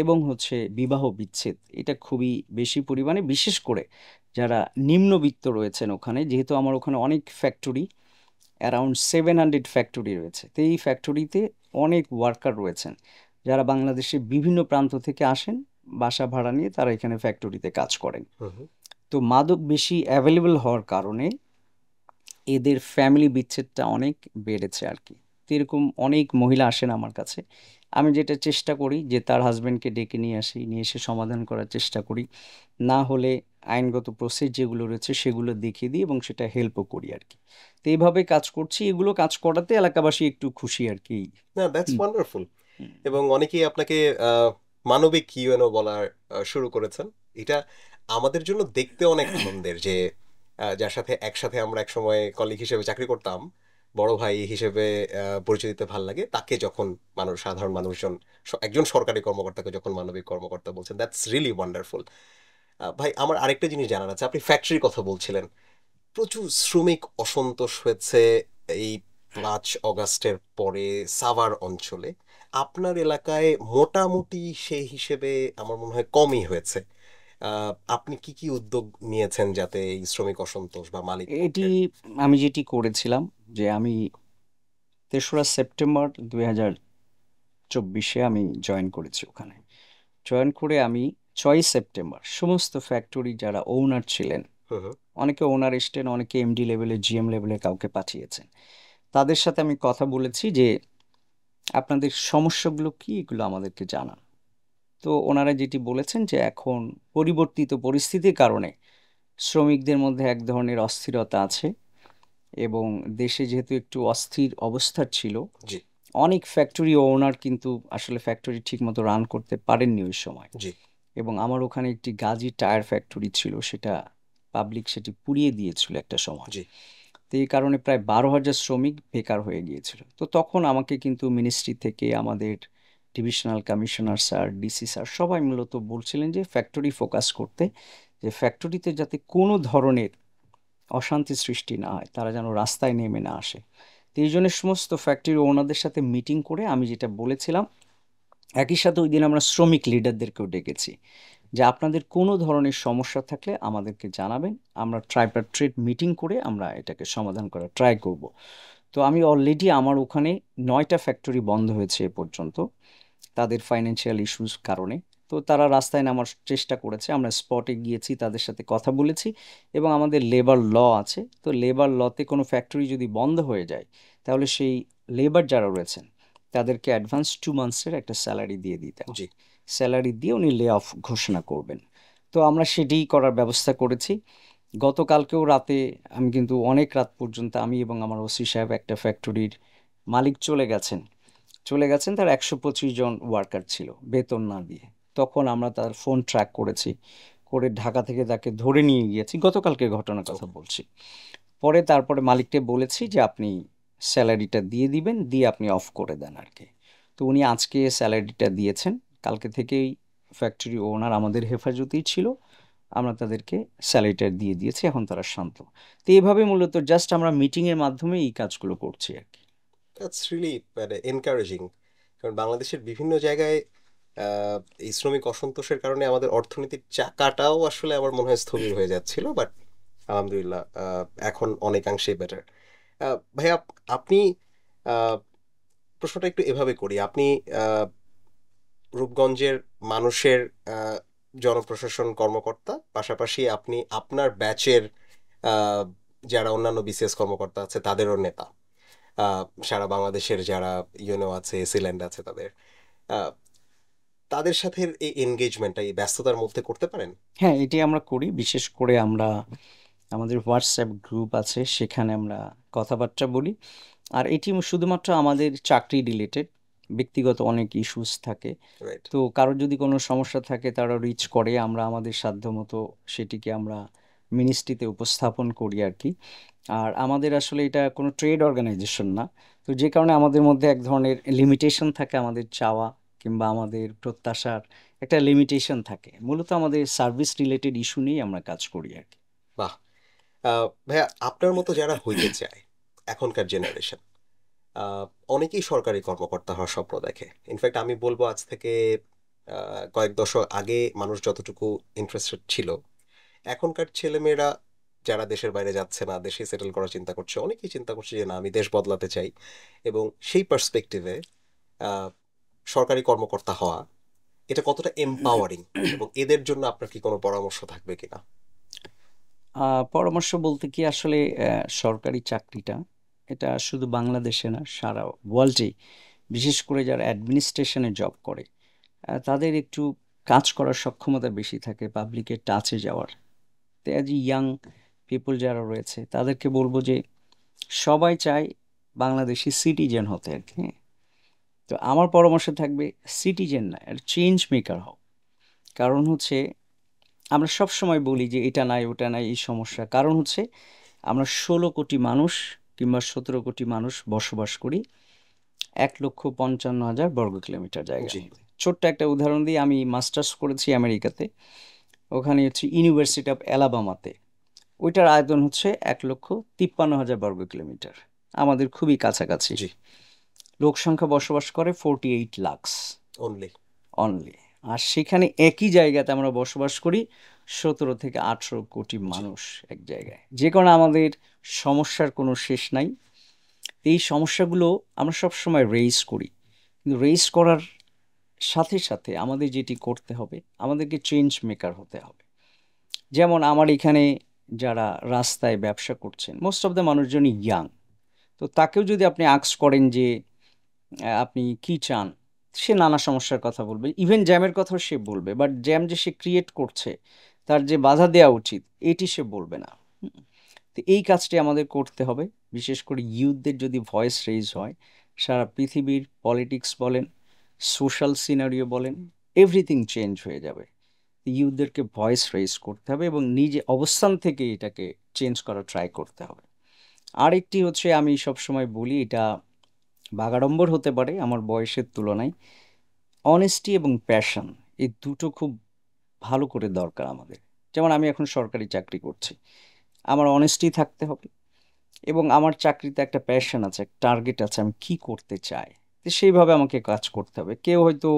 Speaker 1: এবং হচ্ছে বিবাহ বিচ্ছেদ। এটা খুবই বেশি পরিমাণে, বিশেষ করে যারা নিম্নবিত্ত রয়েছেন ওখানে, যেহেতু আমার ওখানে অনেক ফ্যাক্টরি, অ্যারাউন্ড 700 ফ্যাক্টরি রয়েছে। তো এই ফ্যাক্টরিতে অনেক ওয়ার্কার রয়েছেন যারা বাংলাদেশের বিভিন্ন প্রান্ত থেকে আসেন, বাসা ভাড়া নিয়ে তারা এখানে ফ্যাক্টরিতে কাজ করেন।
Speaker 2: হুম, হুম।
Speaker 1: তো মাদক বেশি অ্যাভেলেবল হওয়ার কারণে এদের ফ্যামিলি বিচ্ছেদটা অনেক বেড়েছে আর কি। তো এরকম অনেক মহিলা আসেন আমার কাছে, আমি যেটা চেষ্টা করি যে তার হাজব্যান্ডকে ডেকে নিয়ে আসি, নিয়ে এসে সমাধান করার চেষ্টা করি, না হলে আইনগত প্রসেস যেগুলো রয়েছে সেগুলো দেখিয়ে দিই এবং সেটা হেল্পও করি আর কি। তো এইভাবে কাজ করছি, এগুলো কাজ করাতে এলাকাবাসী একটু খুশি আর কি।
Speaker 2: না, দ্যাটস
Speaker 1: হুম,
Speaker 2: ওয়ান্ডারফুল।
Speaker 1: হুম।
Speaker 2: এবং অনেকেই আপনাকে মানবিক ইউএনও বলার শুরু করেছেন। এটা আমাদের জন্য দেখতে অনেক আনন্দের যে যার সাথে একসাথে আমরা একসময় কলিগ হিসেবে চাকরি করতাম, বড় ভাই হিসেবে পরিচয় দিতে ভাল লাগে, তাকে যখন সাধারণ মানুষজন একজন সরকারি কর্মকর্তাকে যখন মানবিক কর্মকর্তা বলছেন, দ্যাটস রিয়েলি ওয়ান্ডারফুল। ভাই, আমার আরেকটা জিনিস জানার আছে। আপনি ফ্যাক্টরির কথা বলছিলেন, প্রচুর শ্রমিক অসন্তোষ হয়েছে এই 5 অগাস্টের পরে সাভার অঞ্চলে। আপনার এলাকায় মোটামুটি সেই হিসেবে আমার মনে হয় কমই হয়েছে। আপনি কি কি উদ্যোগ নিয়েছেন যাতে এই শ্রমিক অসন্তোষ বা মালিক
Speaker 1: এটি
Speaker 2: পক্ষের?
Speaker 1: আমি যেটি করেছিলাম যে আমি ৩রা সেপ্টেম্বর 2024 আমি জয়েন করেছি ওখানে। জয়েন করে আমি 6ই সেপ্টেম্বর সমস্ত ফ্যাক্টরি যারা ওনার ছিলেন,
Speaker 2: হুম, হুম।
Speaker 1: অনেকে ওনার এসছেন, অনেকে এমডি লেভেলে, জিএম লেভেলে কাউকে পাঠিয়েছেন, তাদের সাথে আমি কথা বলেছি যে আপনাদের সমস্যাগুলো কি, এগুলো আমাদেরকে জানান। তো ওনারা যেটি বলেছেন যে এখন পরিবর্তিত পরিস্থিতির কারণে শ্রমিকদের মধ্যে এক ধরনের অস্থিরতা আছে, এবং দেশে যেহেতু একটু অস্থির অবস্থা ছিল,
Speaker 2: জি।
Speaker 1: অনেক ফ্যাক্টরি ওনার কিন্তু আসলে ফ্যাক্টরি ঠিকমতো রান করতে পারেননি ওই সময়।
Speaker 2: জি।
Speaker 1: এবং আমার ওখানে একটি গাজী টায়ার ফ্যাক্টরি ছিল, সেটা পাবলিক সেটি পুড়িয়ে দিয়েছিল একটা সময়।
Speaker 2: জি।
Speaker 1: তো এই কারণে প্রায় ১২,০০০ শ্রমিক বেকার হয়ে গিয়েছিল। তো তখন আমাকে কিন্তু মিনিস্ট্রি থেকে, আমাদের divisional commissioner sir, DC sir সবাই মূলত বলছিলেন যে ফ্যাক্টরি ফোকাস করতে, যে ফ্যাক্টরিতে যাতে কোনো ধরনের অশান্তি সৃষ্টি না হয়, তারা যেন রাস্তায় নেমে না আসে। তো এই জন্য সমস্ত ফ্যাক্টরি ওনাদের সাথে মিটিং করে আমি যেটা বলেছিলাম, একই সাথে ওই দিন আমরা শ্রমিক লিডারদেরকেও ডেকেছি যে আপনাদের কোনো ধরনের সমস্যা থাকলে আমাদেরকে জানাবেন, আমরা ট্রাইপারট্রেট মিটিং করে আমরা এটাকে সমাধান করার ট্রাই করব। তো আমি অলরেডি আমার ওখানে 9টা ফ্যাক্টরি বন্ধ হয়েছে এ পর্যন্ত তাদের ফাইন্যান্সিয়াল ইস্যুস কারণে। তো তারা রাস্তায় নামার চেষ্টা করেছে, আমরা স্পটে গিয়েছি, তাদের সাথে কথা বলেছি, এবং আমাদের লেবার ল আছে, তো লেবার লতে কোনো ফ্যাক্টরি যদি বন্ধ হয়ে যায় তাহলে সেই লেবার যারা রয়েছেন তাদেরকে অ্যাডভান্স 2 মান্থসের একটা স্যালারি দিয়ে দিতে হয়।
Speaker 2: জি।
Speaker 1: স্যালারি দিয়ে উনি লে অফ ঘোষণা করবেন। তো আমরা সেটাই করার ব্যবস্থা করেছি। গতকালকেও রাতে আমি কিন্তু অনেক রাত পর্যন্ত আমি এবং আমার ওসি সাহেব, একটা ফ্যাক্টরির মালিক চলে গেছেন, তার 125 জন ওয়ার্কার ছিল বেতন না দিয়ে। তখন আমরা তার ফোন ট্র্যাক করেছি, করে ঢাকা থেকে তাকে ধরে নিয়ে গিয়েছি, গতকালকের ঘটনার কথা বলছি। পরে তারপরে মালিককে বলেছি যে আপনি স্যালারিটা দিয়ে দিবেন, দিয়ে আপনি অফ করে দেন আর কি। তো উনি আজকে স্যালারিটা দিয়েছেন, কালকে থেকেই ফ্যাক্টরি ওনার আমাদের হেফাজতেই ছিল, আমরা তাদেরকে স্যালারিটা দিয়ে দিয়েছি, এখন তারা শান্ত। তো এইভাবে মূলত জাস্ট আমরা মিটিংয়ের মাধ্যমে এই কাজগুলো করছি আর কি।
Speaker 2: দ্যাটস রিয়েলি মানে এনকারেজিং। কারণ বাংলাদেশের বিভিন্ন জায়গায় আহ, এই শ্রমিক অসন্তোষের কারণে আমাদের অর্থনীতির চাকাটাও আসলে আমার মনে হয় স্থবির হয়ে যাচ্ছিল, বাট আলহামদুলিল্লাহ এখন অনেকাংশেই বেটার। ভাইয়া, আপনি আহ, প্রশ্নটা একটু এভাবে করি। আপনি আহ, রূপগঞ্জের মানুষের আহ, জনপ্রশাসন কর্মকর্তা, পাশাপাশি আপনি আপনার ব্যাচের যারা অন্যান্য বিসিএস কর্মকর্তা আছে তাদেরও নেতা। সারা বাংলাদেশের যারা ইউনো আছে, এসিল্যান্ড আছে, আহ, তাদের সাথে এই এনগেজমেন্টটা এই ব্যস্ততার মধ্যে করতে পারেন?
Speaker 1: হ্যাঁ, এটি আমরা করি। বিশেষ করে আমরা আমাদের হোয়াটসঅ্যাপ গ্রুপ আছে, সেখানে আমরা কথাবার্তা বলি। আর এটি শুধুমাত্র আমাদের চাকরি রিলেটেড, ব্যক্তিগত অনেক ইস্যুস থাকে।
Speaker 2: রাইট।
Speaker 1: তো কারোর যদি কোনো সমস্যা থাকে তারা রিচ করে, আমরা আমাদের সাধ্যমতো সেটিকে আমরা মিনিস্ট্রিতে উপস্থাপন করি আর কি। আর আমাদের আসলে এটা কোনো ট্রেড অর্গানাইজেশন না, তো যে কারণে আমাদের মধ্যে এক ধরনের লিমিটেশন থাকে, আমাদের চাওয়া কিংবা আমাদের প্রত্যাশার একটা লিমিটেশন থাকে। মূলত আমাদের সার্ভিস রিলেটেড ইস্যু নিয়েই আমরা কাজ করি আর কি।
Speaker 2: বাহ। ভাইয়া, আপনার মতো যারা হইতে চায় এখনকার জেনারেশন, আহ, অনেকেই সরকারি কর্মকর্তা হওয়ার স্বপ্ন দেখে। ইনফ্যাক্ট আমি বলবো আজ থেকে কয়েক দশক আগে মানুষ যতটুকু ইন্টারেস্টেড ছিল, এখনকার ছেলেমেয়েরা যারা দেশের বাইরে যাচ্ছে না, দেশে সেটেল করার চিন্তা করছে, অনেকেই চিন্তা করছে যে না, আমি দেশ বদলাতে চাই। এবং সেই পার্সপেক্টিভে সরকারি কর্মকর্তা হওয়া এটা কতটা এম্পাওয়ারিং, এবং এদের জন্য আপনার কি কোনো পরামর্শ থাকবে কিনা?
Speaker 1: পরামর্শ বলতে কি আসলে সরকারি চাকরিটা এটা শুধু বাংলাদেশে না, সারা ওয়ার্ল্ডেই, বিশেষ করে যারা অ্যাডমিনিস্ট্রেশনে জব করে তাদের একটু কাজ করার সক্ষমতা বেশি থাকে, পাবলিকের টাচে যাওয়ার। তো অ্যাজ ইয়াং পিপল যারা রয়েছে তাদেরকে বলবো যে সবাই চায় বাংলাদেশি সিটিজেন হতে আর কি, হ্যাঁ। তো আমার পরামর্শ থাকবে সিটিজেন না, চেঞ্জ মেকার হও। কারণ হচ্ছে আমরা সব সময় বলি যে এটা নাই ওটা নাই এই সমস্যা, কারণ হচ্ছে আমরা 16 কোটি মানুষ কিংবা 17 কোটি মানুষ বসবাস করি 1,55,000 বর্গ কিলোমিটার জায়গার
Speaker 2: জি।
Speaker 1: মধ্যে। ছোট্ট একটা উদাহরণ দিই, আমি মাস্টার্স করেছি আমেরিকাতে, ওখানে হচ্ছে ইউনিভার্সিটি অফ অ্যালাবামাতে, ওইটার আয়তন হচ্ছে 1,53,000 বর্গ কিলোমিটার, আমাদের খুবই কাছাকাছি।
Speaker 2: জি।
Speaker 1: লোক সংখ্যা বসবাস করে 48 লাখ
Speaker 2: অনলি।
Speaker 1: অনলি। আর সেখানে একই জায়গাতে আমরা বসবাস করি 17 থেকে 18 কোটি
Speaker 2: জি।
Speaker 1: মানুষ এক জায়গায়, যে কারণে আমাদের সমস্যার কোনো শেষ নাই। এই সমস্যাগুলো আমরা সব সময় রেইজ করি, কিন্তু রেইজ করার সাথে সাথে আমাদের যেটি করতে হবে, আমাদেরকে চেঞ্জ মেকার হতে হবে। যেমন আমার এখানে যারা রাস্তায় ব্যবসা করছেন, মোস্ট অফ দ্য মানুষজনই ইয়াং। তো তাকেও যদি আপনি আস্ক করেন যে আপনি কি চান, সে নানা সমস্যার কথা বলবে, ইভেন জ্যামের কথাও সে বলবে, বাট জ্যাম যে সে ক্রিয়েট করছে, তার যে বাধা দেওয়া উচিত এটি সে বলবে না। হুম। তো এই কাজটি আমাদের করতে হবে, বিশেষ করে ইউথদের যদি ভয়েস রেইজ হয়, সারা পৃথিবীর পলিটিক্স বলেন, সোশ্যাল সিনারিও বলেন, এভরিথিং চেঞ্জ হয়ে যাবে। ইউথদেরকে ভয়েস রেইজ করতে হবে এবং নিজে অবস্থান থেকে এটাকে চেঞ্জ করার ট্রাই করতে হবে। আরেকটি হচ্ছে, আমি সবসময় বলি, এটা বাগাড়ম্বর হতে পারে আমার বয়সের তুলনায়, অনেস্টি এবং প্যাশন, এই দুটো খুব ভালো করে দরকার আমাদের। যেমন আমি এখন সরকারি চাকরি করছি, আমার অনেস্টি থাকতে হবে এবং আমার চাকরিতে একটা প্যাশন আছে, একটা টার্গেট আছে, আমি কি করতে চাই, তো সেইভাবে আমাকে কাজ করতে হবে। কেউ হয়তো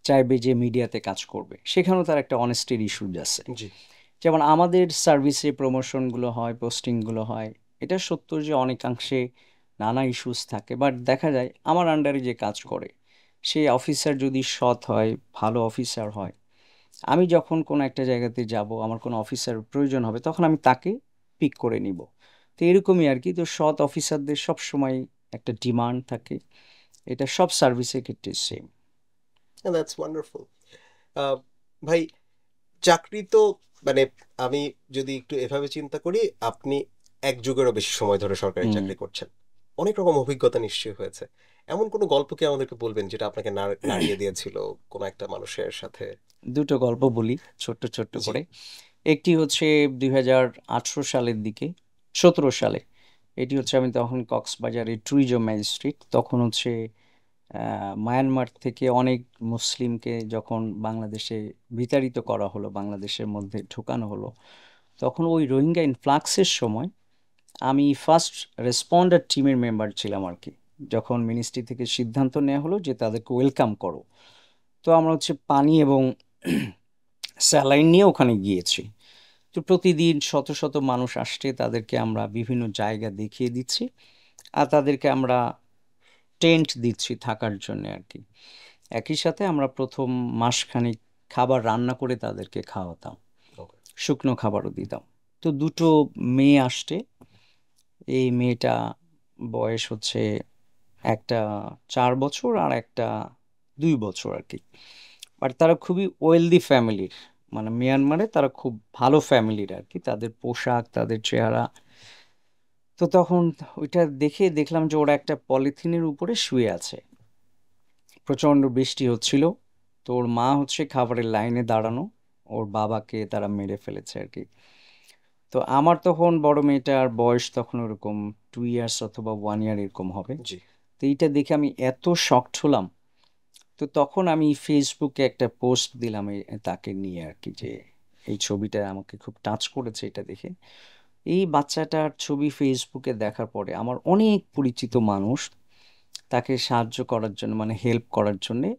Speaker 1: চাইবে যে মিডিয়াতে কাজ করবে, সেখানেও তার একটা অনেস্টির ইস্যুজ আছে।
Speaker 2: জি।
Speaker 1: যেমন আমাদের সার্ভিসে প্রমোশনগুলো হয়, পোস্টিংগুলো হয়, এটা সত্য যে অনেকাংশে নানা ইস্যুস থাকে, বাট দেখা যায় আমার আন্ডারে যে কাজ করে সেই অফিসার যদি সৎ হয়, ভালো অফিসার হয়, আমি যখন কোনো একটা জায়গাতে যাব, আমার কোনো অফিসার প্রয়োজন হবে, তখন আমি তাকে পিক করে নিব। তো এরকমই আর কি। তো সৎ অফিসারদের সব সময় একটা ডিমান্ড থাকে, এটা সব সার্ভিসের ক্ষেত্রে সেম।
Speaker 2: That's wonderful. ভাই, চাকরি তো মানে আমি যদি একটু এভাবে চিন্তা করি, আপনি এক যুগেরও বেশি সময় ধরে সরকারি
Speaker 1: হুম।
Speaker 2: চাকরি করছেন, অনেক রকম অভিজ্ঞতা নিশ্চয়ই হয়েছে। এমন কোনো গল্প কি আমাদেরকে বলবেন যেটা আপনাকে নাড়িয়ে দিয়েছিল কোনো একটা মানুষের সাথে?
Speaker 1: দুটো গল্প বলি ছোট্ট ছোট্ট
Speaker 2: জি।
Speaker 1: করে। একটি হচ্ছে 2018 সালের দিকে, 17 সালে। এটি হচ্ছে আমি তখন কক্সবাজারে ট্যুরিজম ম্যাজিস্ট্রেট। তখন হচ্ছে মায়ানমার থেকে অনেক মুসলিমকে যখন বাংলাদেশে বিতাড়িত করা হলো, বাংলাদেশের মধ্যে ঢোকানো হলো, তখন ওই রোহিঙ্গা ইনফ্লাক্সের সময় আমি ফার্স্ট রেসপন্ডার টিমের মেম্বার ছিলাম আর কি। যখন মিনিস্ট্রি থেকে সিদ্ধান্ত নেওয়া হলো যে তাদেরকে ওয়েলকাম করো, তো আমরা হচ্ছে পানি এবং স্যালাইন নিয়ে ওখানে গিয়েছি। তো প্রতিদিন শত শত মানুষ আসছে, তাদেরকে আমরা বিভিন্ন জায়গা দেখিয়ে দিচ্ছি, আর তাদেরকে আমরা টেন্ট দিচ্ছি থাকার জন্য আর কি। একই সাথে আমরা প্রথম মাসখানেক খাবার রান্না করে তাদেরকে খাওয়াতাম,
Speaker 2: ওকে।
Speaker 1: শুকনো খাবারও দিতাম। তো দুটো মেয়ে আসছে, এই মেয়েটা বয়স হচ্ছে একটা 4 বছর আর একটা 2 বছর আর কি। বাট তারা খুবই ওয়েলদি ফ্যামিলির, মানে মিয়ানমারে তারা খুব ভালো ফ্যামিলির আর কি, তাদের পোশাক, তাদের চেহারা। তো তখন ওইটা দেখে দেখলাম যে ওরা একটা পলিথিনের উপরে শুয়ে আছে, প্রচণ্ড বৃষ্টি হচ্ছিল। তো ওর মা হচ্ছে খাবারের লাইনে দাঁড়ানো, ওর বাবাকে তারা মেরে ফেলেছে আর কি। তো আমার তখন বড় মেয়েটার বয়স তখন ওরকম 2 ইয়ার্স অথবা 1 ইয়ার এরকম হবে।
Speaker 2: জি।
Speaker 1: তো এইটা দেখে আমি এত শকড হলাম। তো তখন আমি ফেসবুকে একটা পোস্ট দিলাম তাকে নিয়ে আর কি, যে এই ছবিটা আমাকে খুব টাচ করেছে এটা দেখে। এই বাচ্চাটার ছবি ফেসবুকে দেখার পরে আমার অনেক পরিচিত মানুষ তাকে সাহায্য করার জন্য, মানে হেল্প করার জন্যে,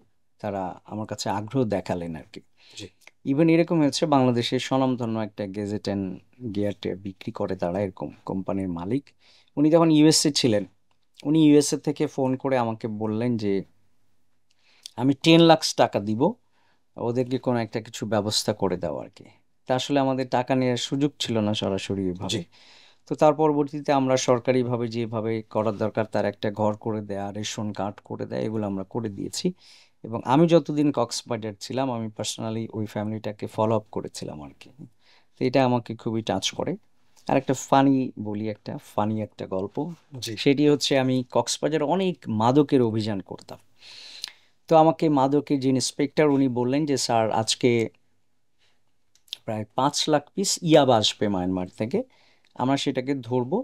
Speaker 1: তারা আমার কাছে আগ্রহ দেখালেন আর কি।
Speaker 2: জি।
Speaker 1: ইভেন এরকম হয়েছে, বাংলাদেশের স্বনামধন্য একটা গেজেট অ্যান্ড গিয়ারটে বিক্রি করে তারা, এরকম কোম্পানির মালিক। উনি যখন ইউএসএ ছিলেন, উনি ইউএসএ থেকে ফোন করে আমাকে বললেন যে আমি 10 লাখ টাকা দিব, ওদেরকে কোনো একটা কিছু ব্যবস্থা করে দাও আর কি। তা আসলে আমাদের টাকা নেওয়ার সুযোগ ছিল না সরাসরি
Speaker 2: জি।
Speaker 1: এভাবে। তো তার পরবর্তীতে আমরা সরকারিভাবে যেভাবে করার দরকার, তার একটা ঘর করে দেয়া, রেশন কার্ড করে দেয়া, এগুলো আমরা করে দিয়েছি। এবং আমি যতদিন কক্সবাজার ছিলাম, আমি পার্সোনালি ওই ফ্যামিলিটাকে ফলো আপ করেছিলাম আর কি। তো এটা আমাকে খুবই টাচ করে। আর একটা ফানি বলি, একটা ফানি একটা গল্প।
Speaker 2: জি।
Speaker 1: সেটি হচ্ছে আমি কক্সবাজারে অনেক মাদকের অভিযান করতাম। তো আমাকে মাদকের যে ইন্সপেক্টর, উনি বললেন যে স্যার আজকে প্রায় 5 লাখ পিস ইয়াবা আসবে মায়ানমার থেকে, আমরা সেটাকে ধরবো।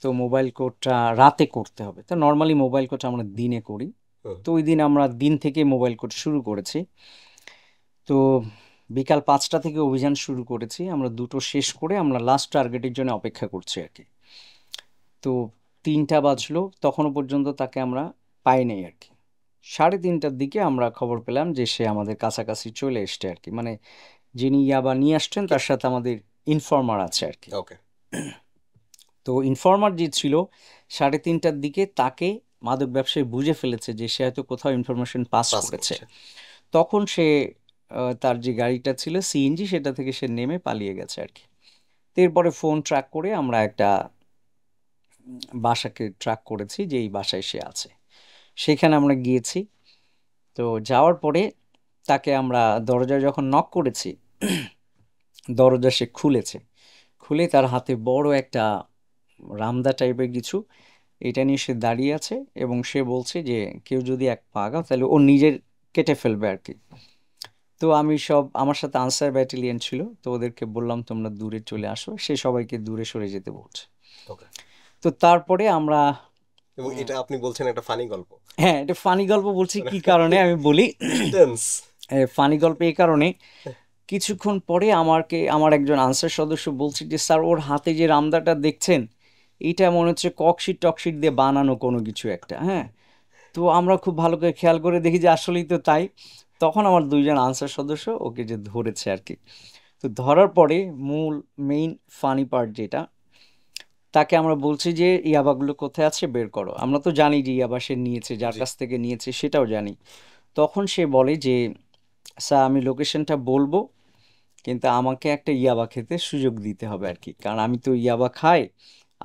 Speaker 1: তো মোবাইল কোডটা রাতে করতে হবে। তো নর্মালি মোবাইল কোড আমরা দিনে করি।
Speaker 2: হুম।
Speaker 1: তো ওই দিন আমরা দিন থেকে মোবাইল কোড শুরু করেছি। তো বিকাল 5টা থেকে অভিযান শুরু করেছি, আমরা দুটো শেষ করে আমরা লাস্ট টার্গেটের জন্য অপেক্ষা করছি আর কি। তো 3টা বাজলো, তখনও পর্যন্ত তাকে আমরা পাই নাই আর কি। 3:30টার দিকে আমরা খবর পেলাম যে সে আমাদের কাছাকাছি চলে এসছে আর কি, মানে যিনি ইয়াবা নিয়ে আসছেন তার সাথে আমাদের ইনফর্মার আছে আর কি।
Speaker 2: ওকে।
Speaker 1: তো ইনফর্মার যে ছিল 3:30টার দিকে, তাকে মাদক ব্যবসায়ী বুঝে ফেলেছে যে সে হয়তো কোথাও ইনফরমেশন পাস
Speaker 2: পাস
Speaker 1: করেছে।
Speaker 2: করছে।
Speaker 1: তখন সে তার যে গাড়িটা ছিল সিএনজি, সেটা থেকে সে নেমে পালিয়ে গেছে আর কি। তো এরপরে ফোন ট্র্যাক করে আমরা একটা বাসাকে ট্র্যাক করেছি যে এই বাসায় সে আছে। সেখানে আমরা গিয়েছি। তো যাওয়ার পরে তাকে আমরা দরজায় যখন নক করেছি, দরজা সে খুলেছে। খুলে তার হাতে বড় একটা রামদা টাইপের কিছু, এটা নিয়ে সে দাঁড়িয়ে আছে এবং সে বলছে যে কেউ যদি এক পা আগাও তাহলে ও নিজের কেটে ফেলবে আর কি। তো আমি সব, আমার সাথে আনসার ব্যাটালিয়ন ছিল, তো ওদেরকে বললাম তোমরা দূরে চলে আসো, সে সবাইকে দূরে সরে যেতে বলছে।
Speaker 2: ওকে।
Speaker 1: তো তারপরে আমরা
Speaker 2: এবং এটা আপনি বলছেন একটা ফানি গল্প।
Speaker 1: হ্যাঁ, এটা ফানি গল্প বলছি
Speaker 2: মানে
Speaker 1: কি কারণে আমি বলি।
Speaker 2: ইন্টেন্স।
Speaker 1: ফানি গল্প এই কারণে, কিছুক্ষণ পরে আমাকে আমার একজন আনসার সদস্য বলছে যে স্যার ওর হাতে যে রামদাটা দেখছেন, এইটা মনে হচ্ছে ককশিট টকশিট দিয়ে বানানো কোনো কিছু একটা, হ্যাঁ। তো আমরা খুব ভালো করে খেয়াল করে দেখি যে আসলেই তো তাই। তখন আমার দুইজন আনসার সদস্য ওকে যে ধরেছে আর কি। তো ধরার পরে মূল মেইন ফানি পার্ট যেটা, তাকে আমরা বলছি যে ইয়াবাগুলো কোথায় আছে বের করো। আমরা তো জানি যে ইয়াবা সে নিয়েছে, যার
Speaker 2: জি।
Speaker 1: কাছ থেকে নিয়েছে সেটাও জানি। তখন সে বলে যে স্যার আমি লোকেশনটা বলবো, কিন্তু আমাকে একটা ইয়াবা খেতে সুযোগ দিতে হবে আর কি, কারণ আমি তো ইয়াবা খাই,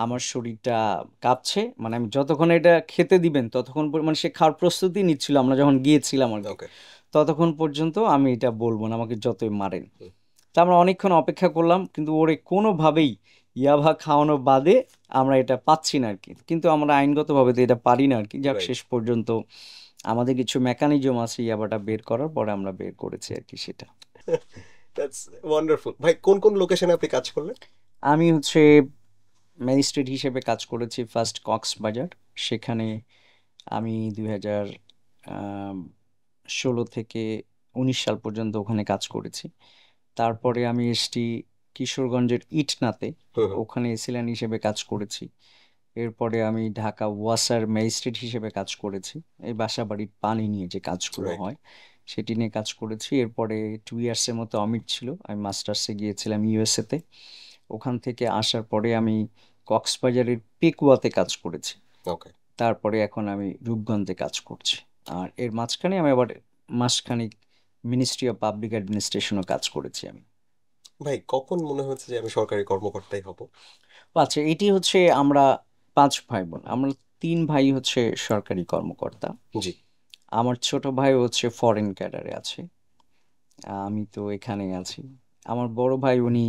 Speaker 1: আমার শরীরটা কাঁপছে, মানে আমি যতক্ষণ এটা খেতে দিবেন ততক্ষণ মানে সে খাওয়ার প্রস্তুতি নিচ্ছিল আমরা যখন গিয়েছিলাম আর কি,
Speaker 2: ওকে।
Speaker 1: ততক্ষণ পর্যন্ত আমি এটা বলবো না, আমাকে যতই মারেন। তা আমরা অনেকক্ষণ অপেক্ষা করলাম, কিন্তু ওরে কোনোভাবেই ইয়াবা খাওয়ানো বাদে আমরা এটা পাচ্ছি না আর কি। কিন্তু আমরা আইনগতভাবে তো এটা পারি না আর কি। যাক,
Speaker 2: রাইট।
Speaker 1: শেষ পর্যন্ত আমাদের কিছু মেকানিজম আছে ইয়াবাটা বের করার পরে আমরা বের করেছি আর কি সেটা।
Speaker 2: That's wonderful. ভাই কোন কোন লোকেশনে আপনি কাজ করলেন?
Speaker 1: আমি হচ্ছে ম্যাজিস্ট্রেট হিসেবে কাজ করেছি ফার্স্ট কক্সবাজার। সেখানে আমি 2016 থেকে 19 সাল পর্যন্ত ওখানে কাজ করেছি। তারপরে আমি এসছি কিশোরগঞ্জের ইটনাতে,
Speaker 2: হুম হুম।
Speaker 1: ওখানে এসিল্যান্ড হিসেবে কাজ করেছি। এরপরে আমি ঢাকা ওয়াসার ম্যাজিস্ট্রেট হিসেবে কাজ করেছি, এই বাসাবাড়ির পানি নিয়ে যে কাজগুলো
Speaker 2: রাইট।
Speaker 1: হয় সেটি নিয়ে কাজ করেছি। এরপরে 2 ইয়ার্সের মতো অমিট ছিল, আমি মাস্টার্সে গিয়েছিলাম ইউএসএতে। ওখান থেকে আসার পরে আমি কক্সবাজারের পেকুয়াতে কাজ করেছি।
Speaker 2: ওকে।
Speaker 1: তারপরে এখন আমি রূপগঞ্জে কাজ করছি। আর এর মাঝখানে আমি আবার মাসখানেক মিনিস্ট্রি অফ পাবলিক অ্যাডমিনিস্ট্রেশনও কাজ করেছি আমি।
Speaker 2: ভাই কখন মনে হচ্ছে যে আমি সরকারি কর্মকর্তাই হব?
Speaker 1: আচ্ছা, এটি হচ্ছে আমরা 5 ভাই বোন, আমরা 3 ভাই হচ্ছে সরকারি কর্মকর্তা।
Speaker 2: জি।
Speaker 1: আমার ছোট ভাই হচ্ছে ফরেন ক্যাডারে আছে, আমি তো এখানেই আছি। আমার বড় ভাই উনি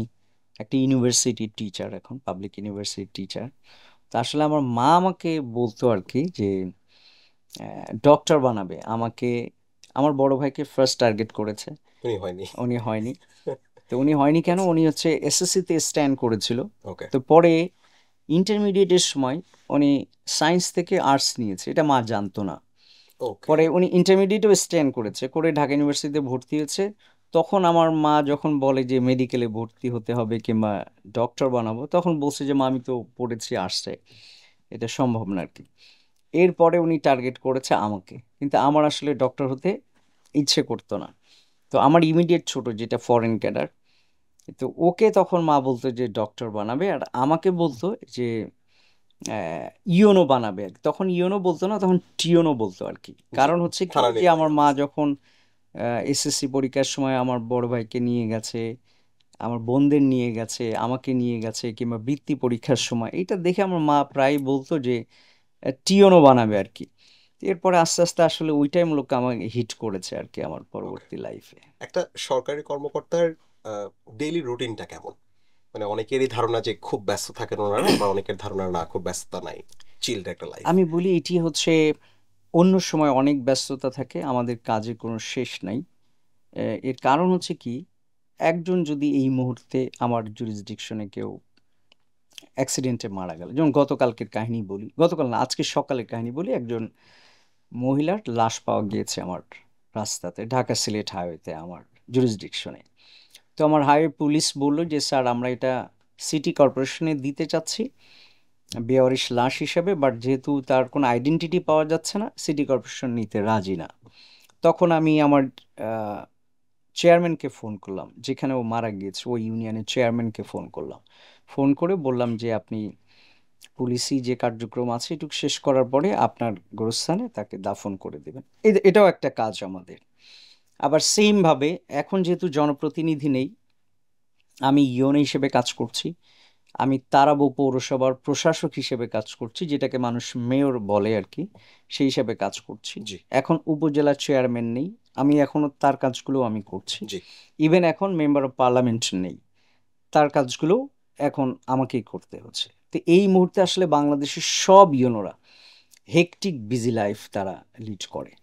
Speaker 1: একটা ইউনিভার্সিটির টিচার, এখন পাবলিক ইউনিভার্সিটির টিচার। তা আসলে আমার মা আমাকে বলতো আর কি যে ডক্টর বানাবে আমাকে। আমার বড় ভাইকে ফার্স্ট টার্গেট করেছে,
Speaker 2: উনি হয়নি।
Speaker 1: উনি হয়নি। তো উনি হয়নি কেন,
Speaker 2: আচ্ছা।
Speaker 1: উনি হচ্ছে এসএসসিতে স্ট্যান্ড করেছিল।
Speaker 2: ওকে।
Speaker 1: তো পরে ইন্টারমিডিয়েটের সময় উনি সায়েন্স থেকে আর্টস নিয়েছে, এটা মা জানতো না।
Speaker 2: ওকে।
Speaker 1: পরে উনি ইন্টারমিডিয়েটেও স্ট্যান্ড করেছে, করে ঢাকা ইউনিভার্সিটিতে ভর্তি হয়েছে। তখন আমার মা যখন বলে যে মেডিকেলে ভর্তি হতে হবে কিংবা ডক্টর বানাবো, তখন বলছে যে মা আমি তো পড়েছি আর্টসে, এটা সম্ভব না আর কি। এরপরে উনি টার্গেট করেছে আমাকে, কিন্তু আমার আসলে ডক্টর হতে ইচ্ছে করতো না। তো আমার ইমিডিয়েট ছোট যেটা ফরেন ক্যাডার, তো ওকে তখন মা বলতো যে ডক্টর বানাবে, আর আমাকে বলতো যে ইওনো বানাবে আর কি। তখন ইওনো বলতো না, তখন টিওনো বলতো আর কি।
Speaker 2: জি।
Speaker 1: কারণ হচ্ছে কি
Speaker 2: থানা
Speaker 1: যে আমার
Speaker 2: নির্বাহী
Speaker 1: মা
Speaker 2: অফিসার।
Speaker 1: যখন এসএসসি পরীক্ষার সময় আমার বড় ভাইকে নিয়ে গেছে, আমার বোনদের নিয়ে গেছে, আমাকে নিয়ে গেছে, কিংবা বৃত্তি পরীক্ষার সময়, এটা দেখে আমার মা প্রায় বলতো যে টিওনো বানাবে আর কি। এরপরে আস্তে আস্তে আসলে ওইটাই মূলত আমাকে হিট করেছে আর কি আমার
Speaker 2: ওকে।
Speaker 1: পরবর্তী লাইফে।
Speaker 2: একটা সরকারি কর্মকর্তার ডেইলি রুটিনটা কেমন? মানে অনেকেরই ধারণা যে খুব ব্যস্ত থাকেন ওনারা, আবার অনেকের ধারণা না খুব ব্যস্ততা নাই, চিলড একটা লাইফ।
Speaker 1: আমি বলি এটি হচ্ছে অন্য সময় অনেক ব্যস্ততা থাকে, আমাদের কাজের কোনো শেষ নাই। এর কারণ হচ্ছে কি, একজন যদি এই মুহূর্তে আমার জুরিসডিকশনে কেউ অ্যাক্সিডেন্টে মারা গেল, যেমন গতকালকের কাহিনী বলি, গতকাল না আজকে সকালের কাহিনী বলি, একজন মহিলার লাশ পাওয়া গিয়েছে আমার রাস্তাতে, ঢাকা সিলেট হাইওয়েতে আমার জুরিসডিকশনে। তো আমার হাইওয়ে পুলিশ বলল যে স্যার আমরা এটা সিটি কর্পোরেশনে দিতে চাচ্ছি বেওয়ারিশ লাশ হিসাবে, বাট যেহেতু তার কোনো আইডেন্টিটি পাওয়া যাচ্ছে না, সিটি কর্পোরেশন নিতে রাজি না। তখন আমি আমার চেয়ারম্যানকে ফোন করলাম, যেখানে ও মারা গিয়েছে ওই ইউনিয়নের চেয়ারম্যানকে ফোন করলাম। ফোন করে বললাম যে আপনি পুলিশি যে কার্যক্রম আছে এটুকু শেষ করার পরে আপনার গোরস্থানে তাকে দাফন করে দেবেন। এটাও একটা কাজ আমাদের। আবার সেমভাবে এখন যেহেতু জনপ্রতিনিধি নেই, আমি ইউনো হিসেবে কাজ করছি, আমি তারাবো পৌরসভার প্রশাসক হিসেবে কাজ করছি, যেটাকে মানুষ মেয়র বলে আর কি, সেই হিসাবে কাজ করছি।
Speaker 2: জি।
Speaker 1: এখন উপজেলা চেয়ারম্যান নেই, আমি এখনো তার কাজগুলো আমি করছি।
Speaker 2: জি।
Speaker 1: ইভেন এখন মেম্বার অফ পার্লামেন্ট নেই, তার কাজগুলো এখন আমাকেই করতে হচ্ছে। তো এই মুহূর্তে আসলে বাংলাদেশের সব ইউনোরা হেকটিক বিজি লাইফ তারা লিড করে।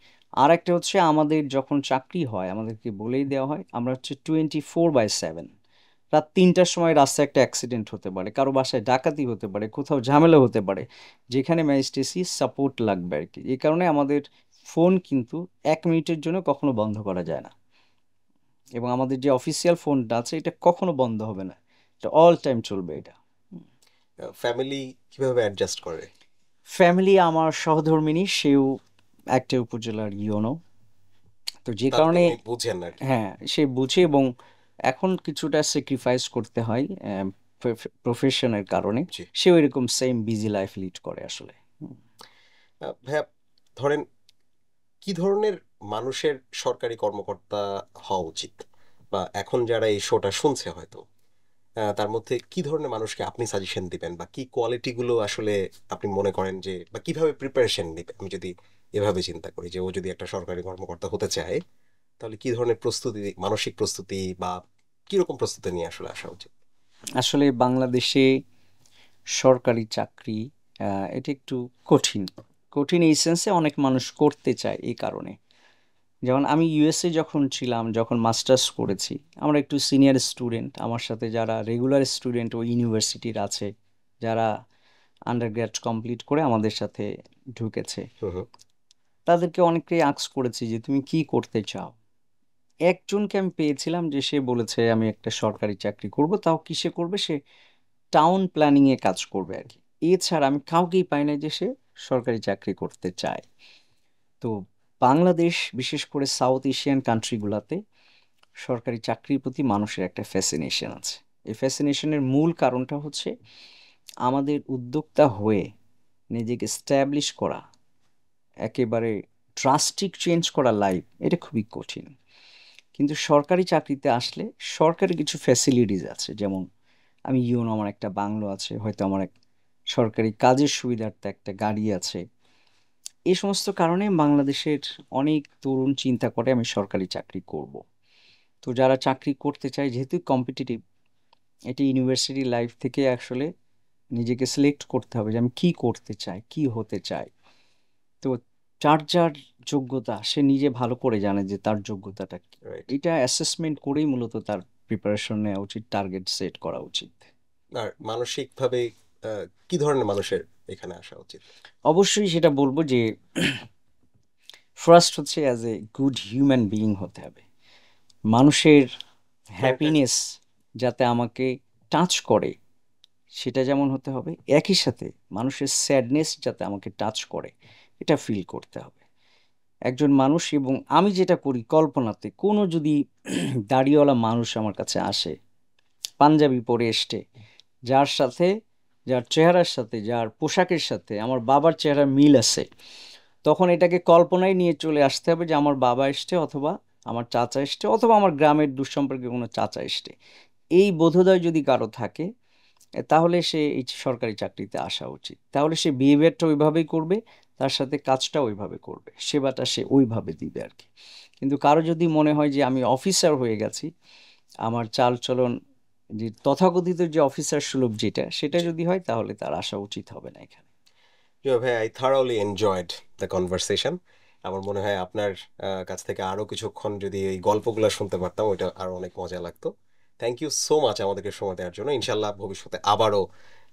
Speaker 1: আর একটা হচ্ছে আমাদের যখন চাকরি হয় আমাদেরকে বলেই দেওয়া হয় আমরা হচ্ছে 24/7 রাত 3টার সময় রাস্তায় একটা অ্যাক্সিডেন্ট হতে পারে, কারো বাসায় ডাকাতি হতে পারে, কোথাও ঝামেলা হতে পারে, যেখানে ম্যাজিস্ট্রেসি সাপোর্ট লাগবে আর কি। এই কারণে আমাদের ফোন কিন্তু 1 মিনিটের জন্য কখনো বন্ধ করা যায় না, এবং আমাদের যে অফিসিয়াল ফোনটা আছে এটা কখনো বন্ধ হবে না, এটা অল টাইম চলবে এটা।
Speaker 2: ফ্যামিলি কিভাবে অ্যাডজাস্ট করে?
Speaker 1: ফ্যামিলি আমার সহধর্মিণী, সেও একটা উপজেলার ইউনো, তো যে
Speaker 2: তাহলে তো
Speaker 1: কারণে
Speaker 2: উনি বুঝেন আর কি।
Speaker 1: হ্যাঁ সে বুঝে, এবং এখন কিছুটা স্যাক্রিফাইস করতে হয় প্রফেশনের কারণে।
Speaker 2: জি।
Speaker 1: সেও এরকম সেম বিজি লাইফ লিড করে আসলে।
Speaker 2: ভাইয়া, ধরেন কি ধরনের মানুষের সরকারি কর্মকর্তা হওয়া উচিত, বা এখন যারা এই শোটা শুনছে হয়তো তার মধ্যে কি ধরনের মানুষকে আপনি সাজেশন দিবেন, বা কি কোয়ালিটিগুলো আসলে আপনি মনে করেন যে, বা কিভাবে প্রিপারেশন নিবে? আমি যদি এভাবে চিন্তা করি যে ও যদি একটা সরকারি কর্মকর্তা হতে চায়, তাহলে কি ধরনের প্রস্তুতি, মানসিক প্রস্তুতি বা কিরকম প্রস্তুতি নিয়ে আসলে আসা উচিত?
Speaker 1: আসলে বাংলাদেশে সরকারি চাকরি এটা একটু কঠিন। কঠিন এই সেন্সে অনেক মানুষ করতে চায় এই কারণে। যেমন আমি ইউএসএ যখন ছিলাম, যখন মাস্টার্স করেছি, আমরা একটু সিনিয়র স্টুডেন্ট, আমার সাথে যারা রেগুলার স্টুডেন্ট ওই ইউনিভার্সিটির আছে, যারা আন্ডারগ্র্যাড কমপ্লিট করে আমাদের সাথে ঢুকেছে,
Speaker 2: হুম হুম।
Speaker 1: তাদেরকে অনেককেই আস্ক করেছি যে তুমি কি করতে চাও। একজনকে আমি পেয়েছিলাম যে সে বলেছে আমি একটা সরকারি চাকরি করব, তাও কিসে করবে, সে টাউন প্ল্যানিং এ কাজ করবে আর কি। এছাড়া আমি কাউকেই পাই না যে সে সরকারি চাকরি করতে চায়। তো বাংলাদেশ, বিশেষ করে সাউথ এশিয়ান কান্ট্রিগুলোতে সরকারি চাকরির প্রতি মানুষের একটা ফ্যাসিনেশন আছে। এই ফ্যাসিনেশনের মূল কারণটা হচ্ছে আমাদের উদ্যোক্তা হয়ে নিজেকে স্ট্যাবলিশ করা, একেবারে ড্রাস্টিক চেঞ্জ করা লাইফ, এটা খুবই কঠিন। কিন্তু সরকারি চাকরিতে আসলে সরকারি কিছু ফ্যাসিলিটিস আছে, যেমন আমি ইউনো, আমার একটা বাংলো আছে, হয়তো আমার এক সরকারি কাজের সুবিধার্থে একটা গাড়ি আছে। এই সমস্ত কারণে বাংলাদেশের অনেক তরুণ চিন্তা করে আমি সরকারি চাকরি করব। তো যারা চাকরি করতে চায়, যেহেতু কম্পিটিটিভ, এটি ইউনিভার্সিটি লাইফ থেকে আসলে নিজেকে সিলেক্ট করতে হবে যে আমি কি করতে চাই, কি হতে চাই। তো যার যার যোগ্যতা সে নিজে ভালো করে জানে যে তার যোগ্যতাটা কি।
Speaker 2: রাইট।
Speaker 1: এটা অ্যাসেসমেন্ট করেই মূলত তার প্রিপারেশন নেওয়া উচিত, টার্গেট সেট করা উচিত।
Speaker 2: আর মানসিকভাবে কি ধরনের মানুষের এখানে আসা উচিত?
Speaker 1: অবশ্যই সেটা বলবো যে ফার্স্ট হচ্ছে as a good human being হতে হবে। মানুষের হ্যাপিনেস যাতে আমাকে টাচ করে সেটা যেমন হতে হবে, একই সাথে মানুষের স্যাডনেস যাতে আমাকে টাচ করে এটা ফিল করতে হবে। একজন মানুষ, এবং আমি যেটা করি কল্পনাতে, কোনো যদি দাড়িওয়ালা মানুষ আমার কাছে আসে পাঞ্জাবি পরে এসছে, যার সাথে, যার চেহারার সাথে, যার পোশাকের সাথে আমার বাবার চেহারা মিল আছে, তখন এটাকে কল্পনায় নিয়ে চলে আসতে হবে যে আমার বাবা এসছে, অথবা আমার চাচা এসছে, অথবা আমার গ্রামের দুঃসম্পর্কে কোনো চাচা এসছে। এই বোধোদয় যদি কারো থাকে, তাহলে সে এই সরকারি চাকরিতে আসা উচিত। তাহলে সে বিহেভিয়ারটা ওইভাবেই করবে, তার সাথে কাজটা ওইভাবে করবে, সেবাটা সে ওইভাবে দিবে আর কি। কিন্তু কারো যদি মনে হয় যে আমি অফিসার হয়ে গেছি, আমার চাল চলন যে তথাকথিত যে অফিসার সুলভ যেটা, সেটা
Speaker 2: জি।
Speaker 1: যদি হয়, তাহলে তার আসা উচিত হবে না এখানে।
Speaker 2: ভাই, আই থারলি এনজয়েড দ্য কনভারসেশন। আমার মনে হয় আপনার কাছ থেকে আরো কিছুক্ষণ যদি এই গল্পগুলো শুনতে পারতাম, ওইটা আরো অনেক মজা লাগতো। থ্যাংক ইউ সো মাচ আমাদেরকে সময় দেওয়ার জন্য। ইনশাল্লাহ ভবিষ্যতে আবারও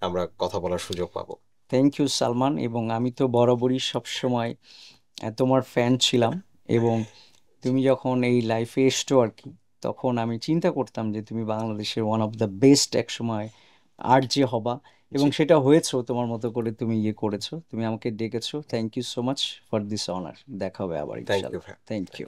Speaker 2: আমরা কথা বলার সুযোগ পাবো।
Speaker 1: থ্যাংক ইউ সালমান, এবং আমি তো বরাবরই সবসময় তোমার ফ্যান ছিলাম, এবং তুমি যখন এই লাইফে এসছো আর কি, তখন আমি চিন্তা করতাম যে তুমি বাংলাদেশের ওয়ান অফ দ্য বেস্ট এক সময় আরজে হবা, এবং
Speaker 2: জি।
Speaker 1: সেটা হয়েছো। তোমার মতো করে তুমি ইয়ে করেছো, তুমি আমাকে ডেকেছো। Thank you so much for this honour. দেখা হবে আবার
Speaker 2: থ্যাংক ইউ
Speaker 1: ইনশাল্লাহ।
Speaker 2: ভাই।
Speaker 1: Thank you.